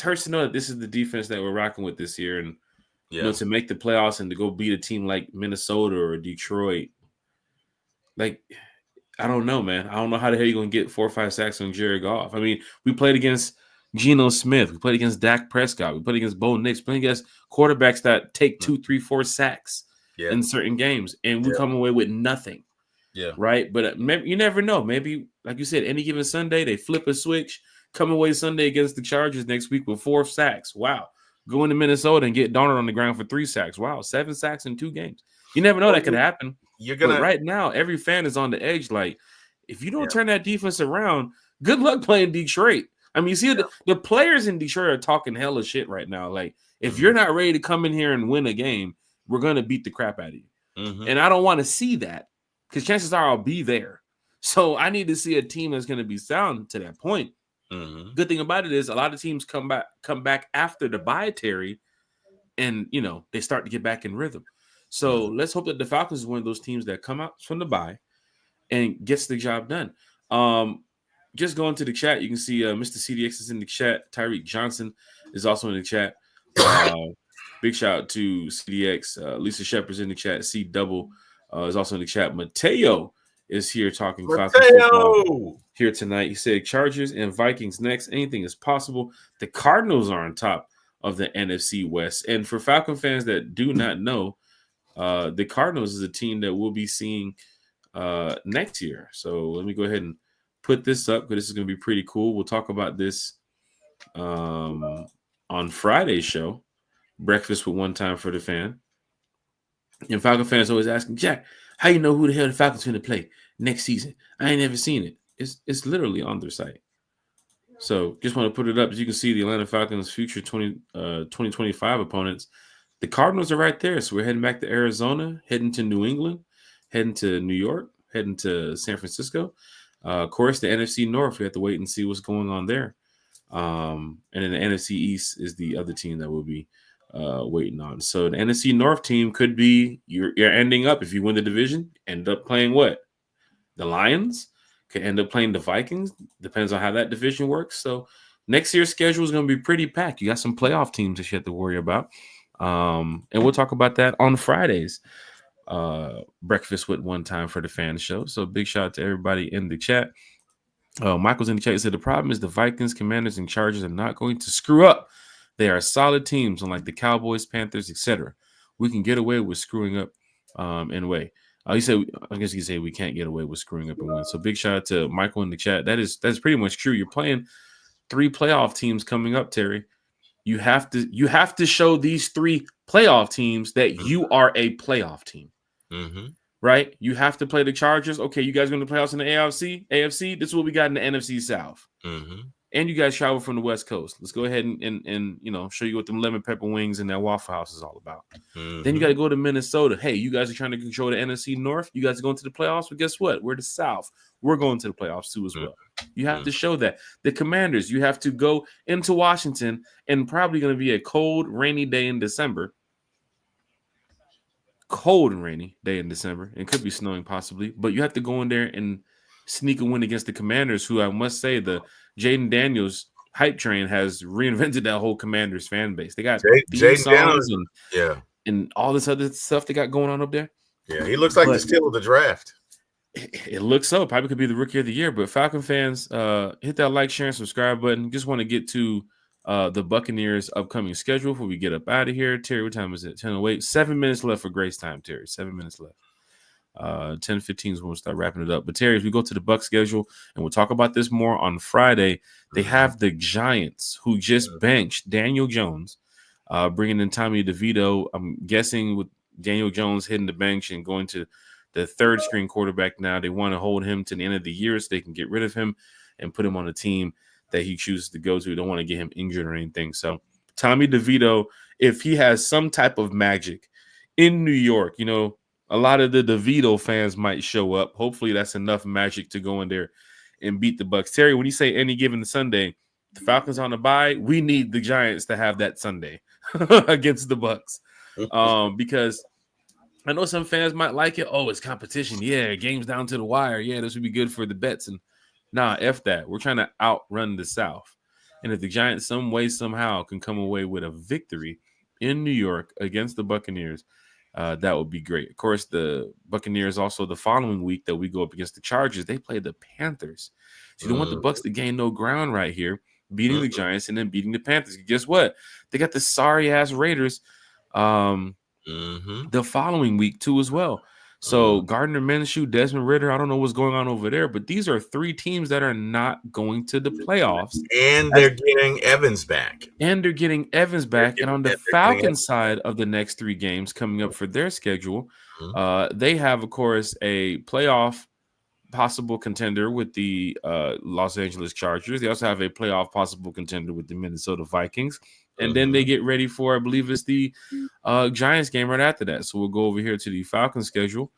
hurts to know that this is the defense that we're rocking with this year, and to make the playoffs and to go beat a team like Minnesota or Detroit. Like, I don't know, man. I don't know how the hell you're going to get 4 or 5 sacks on Jared Goff. I mean, we played against Geno Smith. We played against Dak Prescott. We played against Bo Nix. Playing against quarterbacks that take 2, 3, 4 sacks in certain games, and we come away with nothing. Yeah. Right? But maybe, you never know. Maybe, like you said, any given Sunday, they flip a switch, come away Sunday against the Chargers next week with 4 sacks. Wow. Go into Minnesota and get Darnold on the ground for 3 sacks. Wow. 7 sacks in 2 games. You never know that could happen. But right now, every fan is on the edge. Like, if you don't turn that defense around, good luck playing Detroit. I mean, you see, the players in Detroit are talking hella shit right now. Like, if you're not ready to come in here and win a game, we're going to beat the crap out of you. And I don't want to see that because chances are I'll be there. So I need to see a team that's going to be sound to that point. Good thing about it is a lot of teams come back after the bye, Terry, and they start to get back in rhythm. So let's hope that the Falcons is one of those teams that come out from the bye and gets the job done. Just going to the chat, you can see Mr. CDX is in the chat. Tyreek Johnson is also in the chat. Big shout out to CDX. Lisa Shepard's in the chat. C Double is also in the chat. Mateo is here talking Falcons football here tonight. He said Chargers and Vikings next. Anything is possible. The Cardinals are on top of the NFC West. And for Falcon fans that do not know, the Cardinals is a team that we'll be seeing next year. So let me go ahead and put this up because this is going to be pretty cool. We'll talk about this on Friday's show, Breakfast with One Time for the Fan. And Falcon fans always asking, Jack, how you know who the hell the Falcons going to play next season? I ain't never seen it. It's literally on their site. So just want to put it up. As you can see, the Atlanta Falcons' future 2025 opponents, the Cardinals are right there. So we're heading back to Arizona, heading to New England, heading to New York, heading to San Francisco. Of course, the NFC North, we have to wait and see what's going on there. And then the NFC East is the other team that we'll be waiting on. So the NFC North team could be you're ending up, if you win the division, end up playing what? The Lions, could end up playing the Vikings. Depends on how that division works. So next year's schedule is going to be pretty packed. You got some playoff teams that you have to worry about. And we'll talk about that on Fridays. Breakfast with One Time for the Fan show. So big shout out to everybody in the chat. Michael's in the chat. He said the problem is the Vikings, Commanders, and Chargers are not going to screw up. They are solid teams, unlike the Cowboys, Panthers, etc. We can get away with screwing up in a way. He said, I guess you could say we can't get away with screwing up and win. So big shout out to Michael in the chat. That's pretty much true. You're playing 3 playoff teams coming up, Terry. You have to show these 3 playoff teams that you are a playoff team. Mm-hmm. Right? You have to play the Chargers. Okay, you guys are going to play us in the AFC. This is what we got in the NFC South. Mm-hmm. And you guys travel from the West Coast. Let's go ahead and show you what them lemon pepper wings and that Waffle House is all about. Mm-hmm. Then you got to go to Minnesota. Hey, you guys are trying to control the NFC North. You guys are going to the playoffs. But guess what? We're the South. We're going to the playoffs too as well. You have to show that. The Commanders, you have to go into Washington and probably going to be a cold, rainy day in December. Cold and rainy day in December. It could be snowing possibly. But you have to go in there and sneak a win against the Commanders, who I must say the Jaden Daniels hype train has reinvented that whole Commanders fan base. They got theme songs and all this other stuff they got going on up there. Yeah, he looks like the steal of the draft. It looks so. Probably could be the rookie of the year. But Falcon fans, hit that like, share, and subscribe button. Just want to get to the Buccaneers' upcoming schedule before we get up out of here. Terry, what time is it? 10:08. 7 minutes left for Grace time, Terry. 7 minutes left. 10:15 is when we'll start wrapping it up. But Terry, as we go to the Bucs schedule, and we'll talk about this more on Friday, they have the Giants, who just benched Daniel Jones, bringing in Tommy DeVito. I'm guessing with Daniel Jones hitting the bench and going to the third string quarterback now, they want to hold him to the end of the year so they can get rid of him and put him on a team that he chooses to go to. Don't want to get him injured or anything. So Tommy DeVito, if he has some type of magic in New York, a lot of the DeVito fans might show up. Hopefully that's enough magic to go in there and beat the Bucs. Terry, when you say any given Sunday, the Falcons on the bye, we need the Giants to have that Sunday against the Bucs. Because I know some fans might like it. Oh, it's competition. Yeah, games down to the wire. Yeah, this would be good for the bets. And nah, F that. We're trying to outrun the South. And if the Giants some way, somehow can come away with a victory in New York against the Buccaneers, that would be great. Of course, the Buccaneers also the following week that we go up against the Chargers, they play the Panthers. So you don't want the Bucs to gain no ground right here, beating the Giants and then beating the Panthers. Guess what? They got the sorry-ass Raiders the following week too as well. So Gardner Minshew, Desmond Ridder, I don't know what's going on over there, but these are 3 teams that are not going to the playoffs. And they're getting Evans back. And on the Falcons side of the next 3 games coming up for their schedule, they have, of course, a playoff possible contender with the Los Angeles Chargers. They also have a playoff possible contender with the Minnesota Vikings. And then they get ready for, I believe it's the Giants game right after that. So we'll go over here to the Falcons schedule.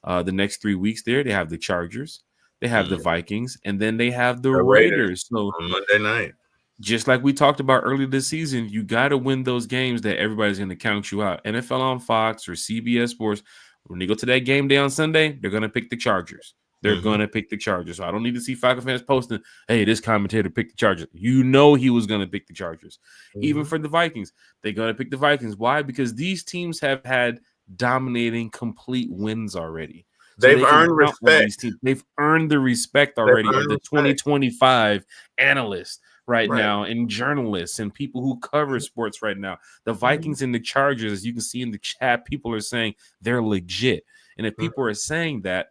The next 3 weeks there, they have the Chargers, they have the Vikings, and then they have the Raiders. So on Monday night. just like we talked about earlier this season, you got to win those games that everybody's going to count you out. NFL on Fox or CBS Sports, when they go to that game day on Sunday, they're going to pick the Chargers. They're going to pick the Chargers. So I don't need to see Falcon fans posting, hey, this commentator picked the Chargers. You know he was going to pick the Chargers. Even for the Vikings, they're going to pick the Vikings. Why? Because these teams have had dominating complete wins already. So They've they can earned count on respect. these teams. They've earned the respect already of the 2025 analysts right now, and journalists and people who cover sports right now. The Vikings and the Chargers, as you can see in the chat, people are saying they're legit. And if people are saying that,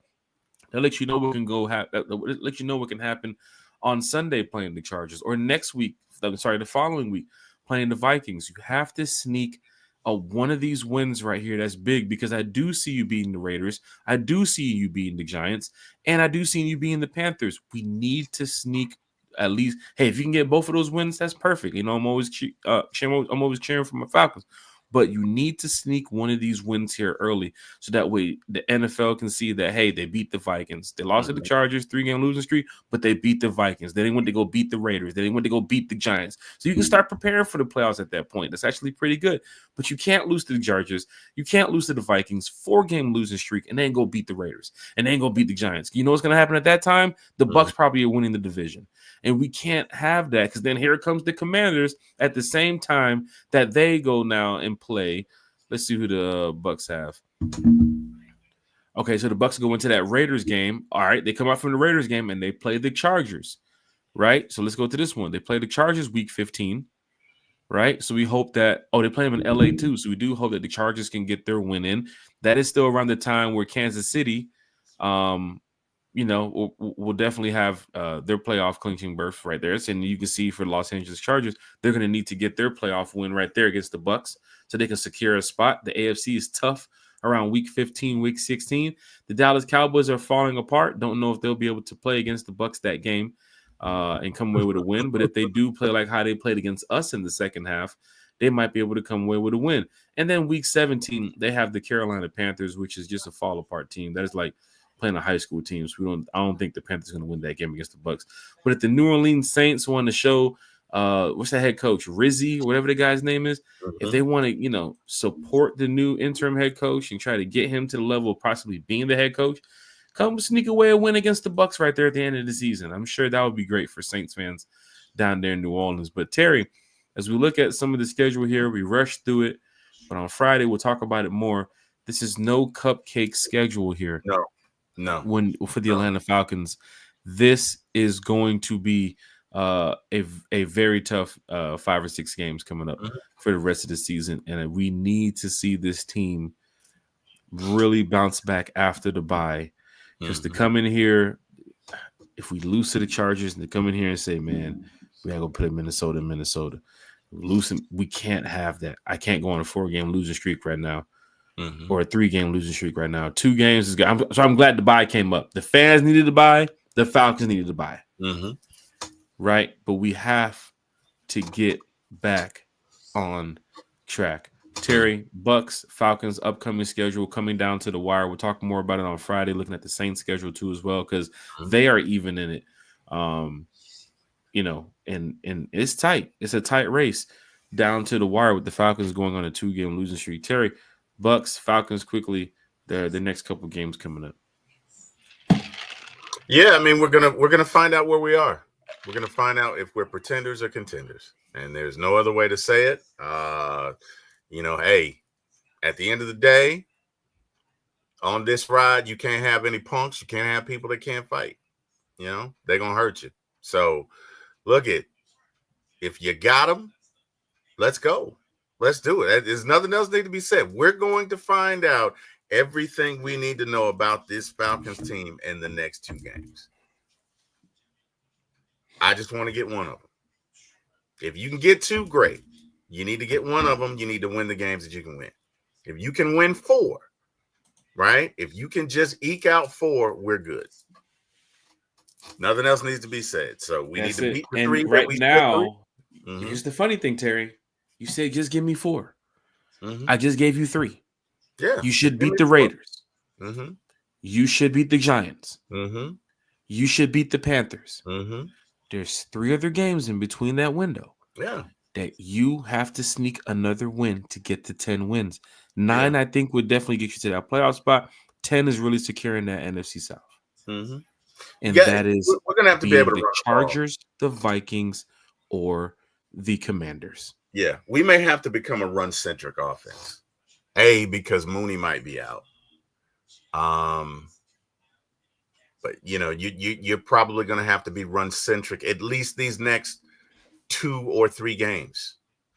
that lets you know what can let you know what can happen on Sunday playing the Chargers, or next week. I'm sorry, the following week playing the Vikings. You have to sneak one of these wins right here. That's big, because I do see you beating the Raiders. I do see you beating the Giants, and I do see you beating the Panthers. We need to sneak at least. Hey, if you can get both of those wins, that's perfect. You know, I'm always cheering for my Falcons. But you need to sneak one of these wins here early, so that way the NFL can see that, hey, they beat the Vikings. They lost to the Chargers, 3-game losing streak, but they beat the Vikings. Then they went to go beat the Raiders. Then they went to go beat the Giants. So you can start preparing for the playoffs at that point. That's actually pretty good. But you can't lose to the Chargers. You can't lose to the Vikings, 4-game losing streak, and then go beat the Raiders, and then go beat the Giants. You know what's going to happen at that time? The Bucks probably are winning the division. And we can't have that, because then here comes the Commanders at the same time that they go now and play. Let's see who the Bucks have. Okay, so the Bucks go into that Raiders game. All right, they come out from the Raiders game and they play the Chargers, right? So let's go to this one. They play the Chargers week 15, right? So we hope that, they play them in LA too. So we do hope that the Chargers can get their win in. That is still around the time where Kansas City, we'll definitely have their playoff clinching berth right there. And you can see for the Los Angeles Chargers, they're going to need to get their playoff win right there against the Bucks so they can secure a spot. The AFC is tough around week 15, week 16. The Dallas Cowboys are falling apart. Don't know if they'll be able to play against the Bucks that game and come away with a win. But if they do play like how they played against us in the second half, they might be able to come away with a win. And then week 17, they have the Carolina Panthers, which is just a fall apart team. That is like playing a high school team. So I don't think the Panthers are going to win that game against the Bucks. But if the New Orleans Saints want to show, what's that head coach, Rizzy, whatever the guy's name is, if they want to, support the new interim head coach and try to get him to the level of possibly being the head coach, come sneak away a win against the Bucks right there at the end of the season. I'm sure that would be great for Saints fans down there in New Orleans. But Terry, as we look at some of the schedule here, we rushed through it, but on Friday we'll talk about it more. This is no cupcake schedule here. No. For the Atlanta Falcons, this is going to be a very tough 5 or 6 games coming up for the rest of the season, and we need to see this team really bounce back after the bye. Because to come in here, if we lose to the Chargers, and to come in here and say, man, we gotta go play Minnesota in Minnesota, we can't have that. I can't go on a 4-game losing streak right now. Or a 3-game losing streak right now. 2 games is good. So I'm glad the bye came up. The fans needed to buy. The Falcons needed to buy. Right? But we have to get back on track. Terry, Bucks, Falcons, upcoming schedule coming down to the wire. We'll talk more about it on Friday, looking at the Saints schedule too as well, because they are even in it. And it's tight. It's a tight race down to the wire with the Falcons going on a 2-game losing streak. Terry, Bucks, Falcons, quickly, the next couple games coming up. Yeah, I mean, we're gonna find out where we are. We're gonna find out if we're pretenders or contenders, and there's no other way to say it. Hey, at the end of the day, on this ride, you can't have any punks. You can't have people that can't fight. They're gonna hurt you. So, look if you got them, let's go. Let's do it. There's nothing else need to be said. We're going to find out everything we need to know about this Falcons team in the next 2 games. I just want to get one of them. If you can get 2, great. You need to get one of them. You need to win the games that you can win. If you can win 4, right? If you can just eke out 4, we're good. Nothing else needs to be said. So we need to beat the 3 right now. Here's the funny thing, Terry. You said just give me 4. I just gave you 3. Yeah. You should beat the Raiders. You should beat the Giants. You should beat the Panthers. there's 3 other games in between that window Yeah. that you have to sneak another win to get to 10 wins. 9, Yeah. I think, would definitely get you to that playoff spot. 10 is really securing that NFC South. Mm-hmm. And that is We're going to have to be able being to the run the ball. Chargers, the Vikings, or the Commanders. Yeah. We may have to become a run-centric offense. Because Mooney might be out. But you're probably going to have to be run-centric at least these next 2 or 3 games,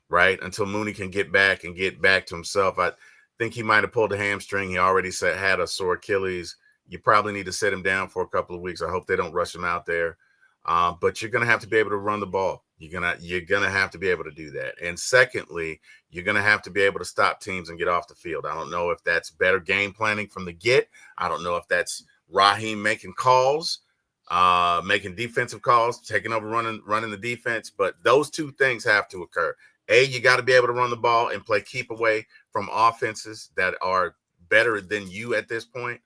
right? Until Mooney can get back to himself. I think he might have pulled a hamstring. He already had a sore Achilles. You probably need to sit him down for a couple of weeks. I hope they don't rush him out there. But you're going to have to be able to run the ball. You're gonna have to be able to do that. And secondly, you're going to have to be able to stop teams and get off the field. I don't know if that's better game planning from the get. I don't know if that's Raheem making calls, making defensive calls, taking over, running the defense. But those 2 things have to occur. You got to be able to run the ball and play keep away from offenses that are better than you at this point.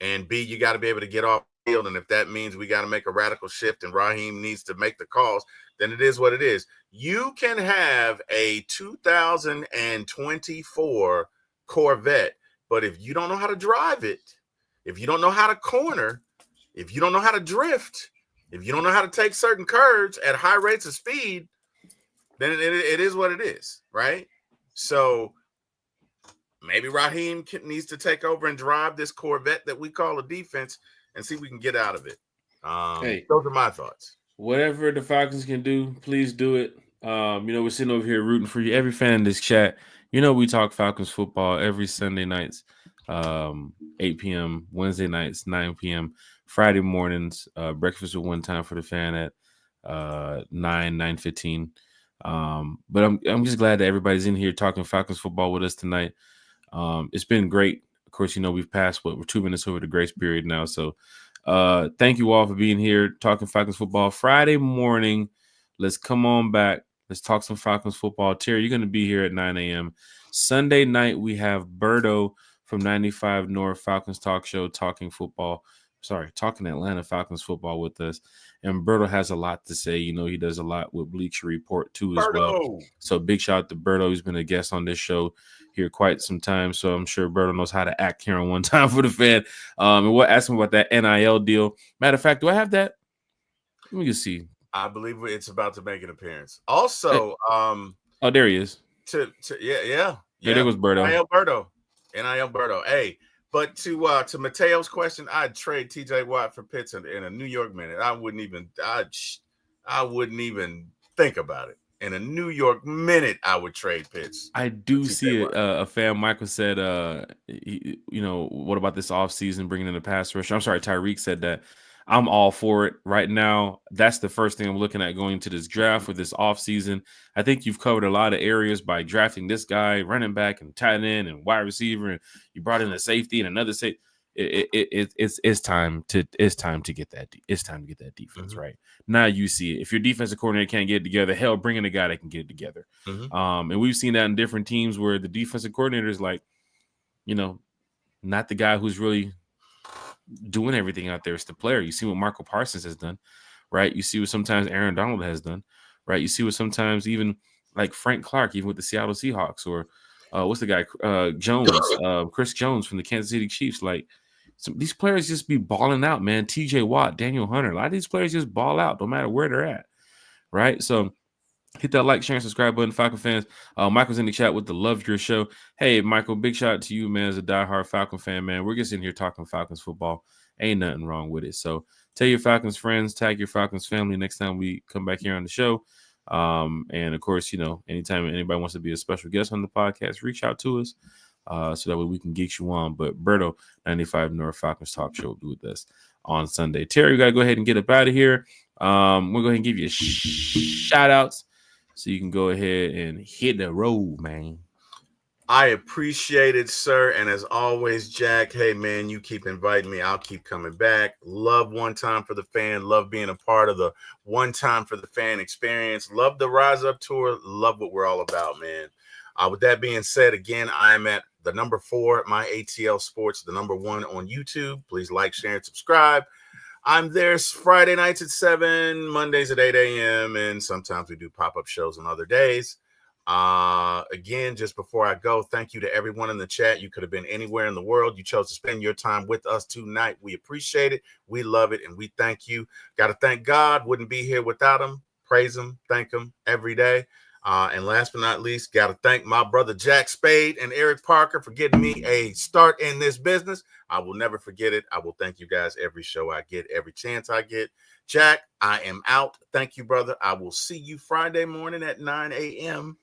And B, you got to be able to get off the field. And if that means we got to make a radical shift and Raheem needs to make the calls, then it is what it is. You can have a 2024 Corvette, but if you don't know how to drive it, if you don't know how to corner, if you don't know how to drift, if you don't know how to take certain curves at high rates of speed, then it is what it is, right? So maybe Raheem needs to take over and drive this Corvette that we call a defense and see if we can get out of it. Those are my thoughts. Whatever the Falcons can do, please do it. We're sitting over here rooting for you. Every fan in this chat, we talk Falcons football every Sunday nights, 8 p.m., Wednesday nights, 9 p.m., Friday mornings, breakfast at one time for the fan at 9:15. But I'm just glad that everybody's in here talking Falcons football with us tonight. It's been great. Of course, we've passed we're 2 minutes over the grace period now. So thank you all for being here talking Falcons football Friday morning. Let's come on back. Let's talk some Falcons football. Terry, you're going to be here at 9 a.m. Sunday night, we have Berto from 95 North Falcons Talk Show talking Atlanta Falcons football with us. And Berto has a lot to say. He does a lot with Bleacher Report too as well. So big shout out to Berto. He's been a guest on this show here quite some time. So I'm sure Berto knows how to act here on One Time for the Fan. And we'll ask him about that NIL deal. Matter of fact, do I have that? Let me just see. I believe it's about to make an appearance. Also, there he is. Yeah. There was Berto. NIL Berto. Hey, but to Mateo's question, I'd trade TJ Watt for Pitts in a New York minute. I wouldn't even think about it. In a New York minute, I would trade Pitts. I do see a fan. Michael said, what about this offseason bringing in a pass rusher? I'm sorry, Tyreek said that. I'm all for it right now. That's the first thing I'm looking at going to this draft for this offseason. I think you've covered a lot of areas by drafting this guy, running back and tight end and wide receiver, and you brought in a safety and another safety. It's time to get that. It's time to get that defense right. Now you see it. If your defensive coordinator can't get it together, hell, bring in a guy that can get it together. And we've seen that in different teams where the defensive coordinator is like, not the guy who's really doing everything out there. It's the player. You see what Marco Parsons has done, right? You see what sometimes Aaron Donald has done, right? You see what sometimes even like Frank Clark, even with the Seattle Seahawks, or what's the guy, Jones, Chris Jones from the Kansas City Chiefs. Like, these players just be balling out, man. TJ Watt, Daniel Hunter, a lot of these players just ball out no matter where they're at, right? So hit that like, share, and subscribe button, Falcon fans. Michael's in the chat with the Love Your Show. Hey, Michael, big shout out to you, man, as a diehard Falcon fan, man. We're just in here talking Falcons football. Ain't nothing wrong with it. So tell your Falcons friends, tag your Falcons family next time we come back here on the show. And, of course, anytime anybody wants to be a special guest on the podcast, reach out to us so that way we can get you on. But Berto, 95 North Falcons Talk Show will be with us on Sunday. Terry, we got to go ahead and get up out of here. We'll go ahead and give you shout-outs. So you can go ahead and hit the road, man. I appreciate it, sir. And as always, Jack, hey, man, you keep inviting me. I'll keep coming back. Love One Time for the Fan. Love being a part of the One Time for the Fan experience. Love the Rise Up Tour. Love what we're all about, man. With that being said, again, I'm at the number 4, my ATL Sports, the number 1 on YouTube. Please like, share, and subscribe. I'm there Friday nights at 7, Mondays at 8 a.m., and sometimes we do pop-up shows on other days. Again, just before I go, thank you to everyone in the chat. You could have been anywhere in the world. You chose to spend your time with us tonight. We appreciate it. We love it, and we thank you. Got to thank God. Wouldn't be here without him. Praise him, thank him every day. And last but not least, got to thank my brother Jack Spade and Eric Parker for getting me a start in this business. I will never forget it. I will thank you guys every show I get, every chance I get. Jack, I am out. Thank you, brother. I will see you Friday morning at 9 a.m.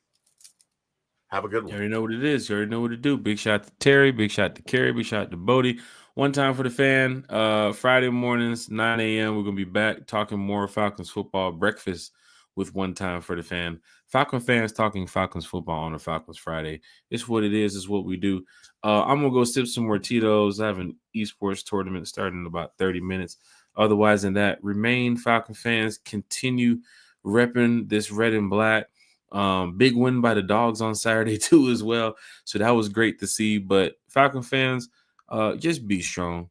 Have a good one. You already know what it is. You already know what to do. Big shout to Terry. Big shout to Kerry. Big shout to Bodie. One time for the fan. Friday mornings, 9 a.m. We're going to be back talking more Falcons football. Breakfast with One Time for the Fan. Falcon fans talking Falcons football on a Falcons Friday. It's what it is. It's what we do. I'm going to go sip some more Tito's. I have an esports tournament starting in about 30 minutes. Otherwise than that, remain Falcon fans. Continue repping this red and black. Big win by the Dogs on Saturday too as well. So that was great to see. But Falcon fans, just be strong,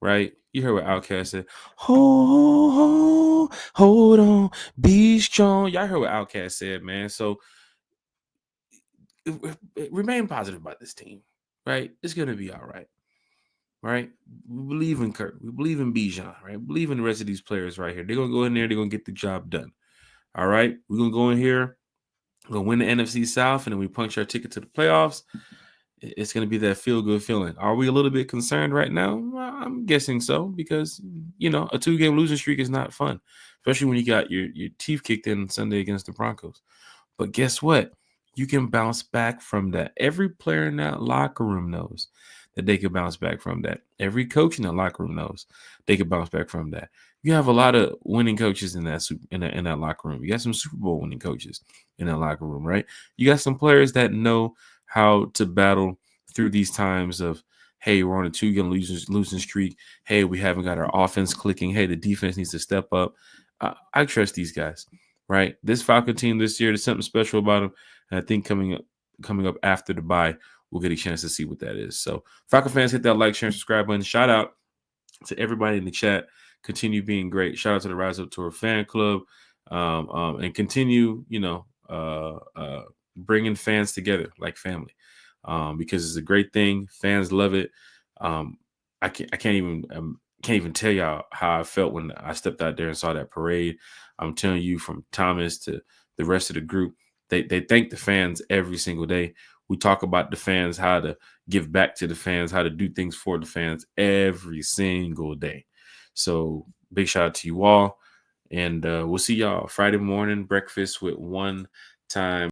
right? You heard what Outkast said. Hold on, be strong. Y'all heard what Outkast said, man. So remain positive about this team, right? It's gonna be all right. Right? We believe in Kurt. We believe in Bijan, right? We believe in the rest of these players right here. They're gonna go in there, they're gonna get the job done. All right. We're gonna go in here. We'll win the NFC South, and then we punch our ticket to the playoffs. It's going to be that feel-good feeling. Are we a little bit concerned right now? Well, I'm guessing so because, a 2-game losing streak is not fun, especially when you got your teeth kicked in Sunday against the Broncos. But guess what? You can bounce back from that. Every player in that locker room knows that they can bounce back from that. Every coach in the locker room knows they can bounce back from that. You have a lot of winning coaches in that locker room. You got some Super Bowl winning coaches in that locker room, right? You got some players that know how to battle through these times of, hey, we're on a 2-game losing streak. Hey, we haven't got our offense clicking. Hey, the defense needs to step up. I trust these guys, right? This Falcon team this year, there's something special about them. And I think coming up after the bye, we'll get a chance to see what that is. So, Falcon fans, hit that like, share, and subscribe button. Shout out to everybody in the chat. Continue being great. Shout out to the Rise Up Tour fan club, and continue, bringing fans together like family, because it's a great thing. Fans love it. I can't even tell y'all how I felt when I stepped out there and saw that parade. I'm telling you, from Thomas to the rest of the group, they thank the fans every single day. We talk about the fans, how to give back to the fans, how to do things for the fans every single day. So big shout out to you all. And we'll see y'all Friday morning, breakfast with One Time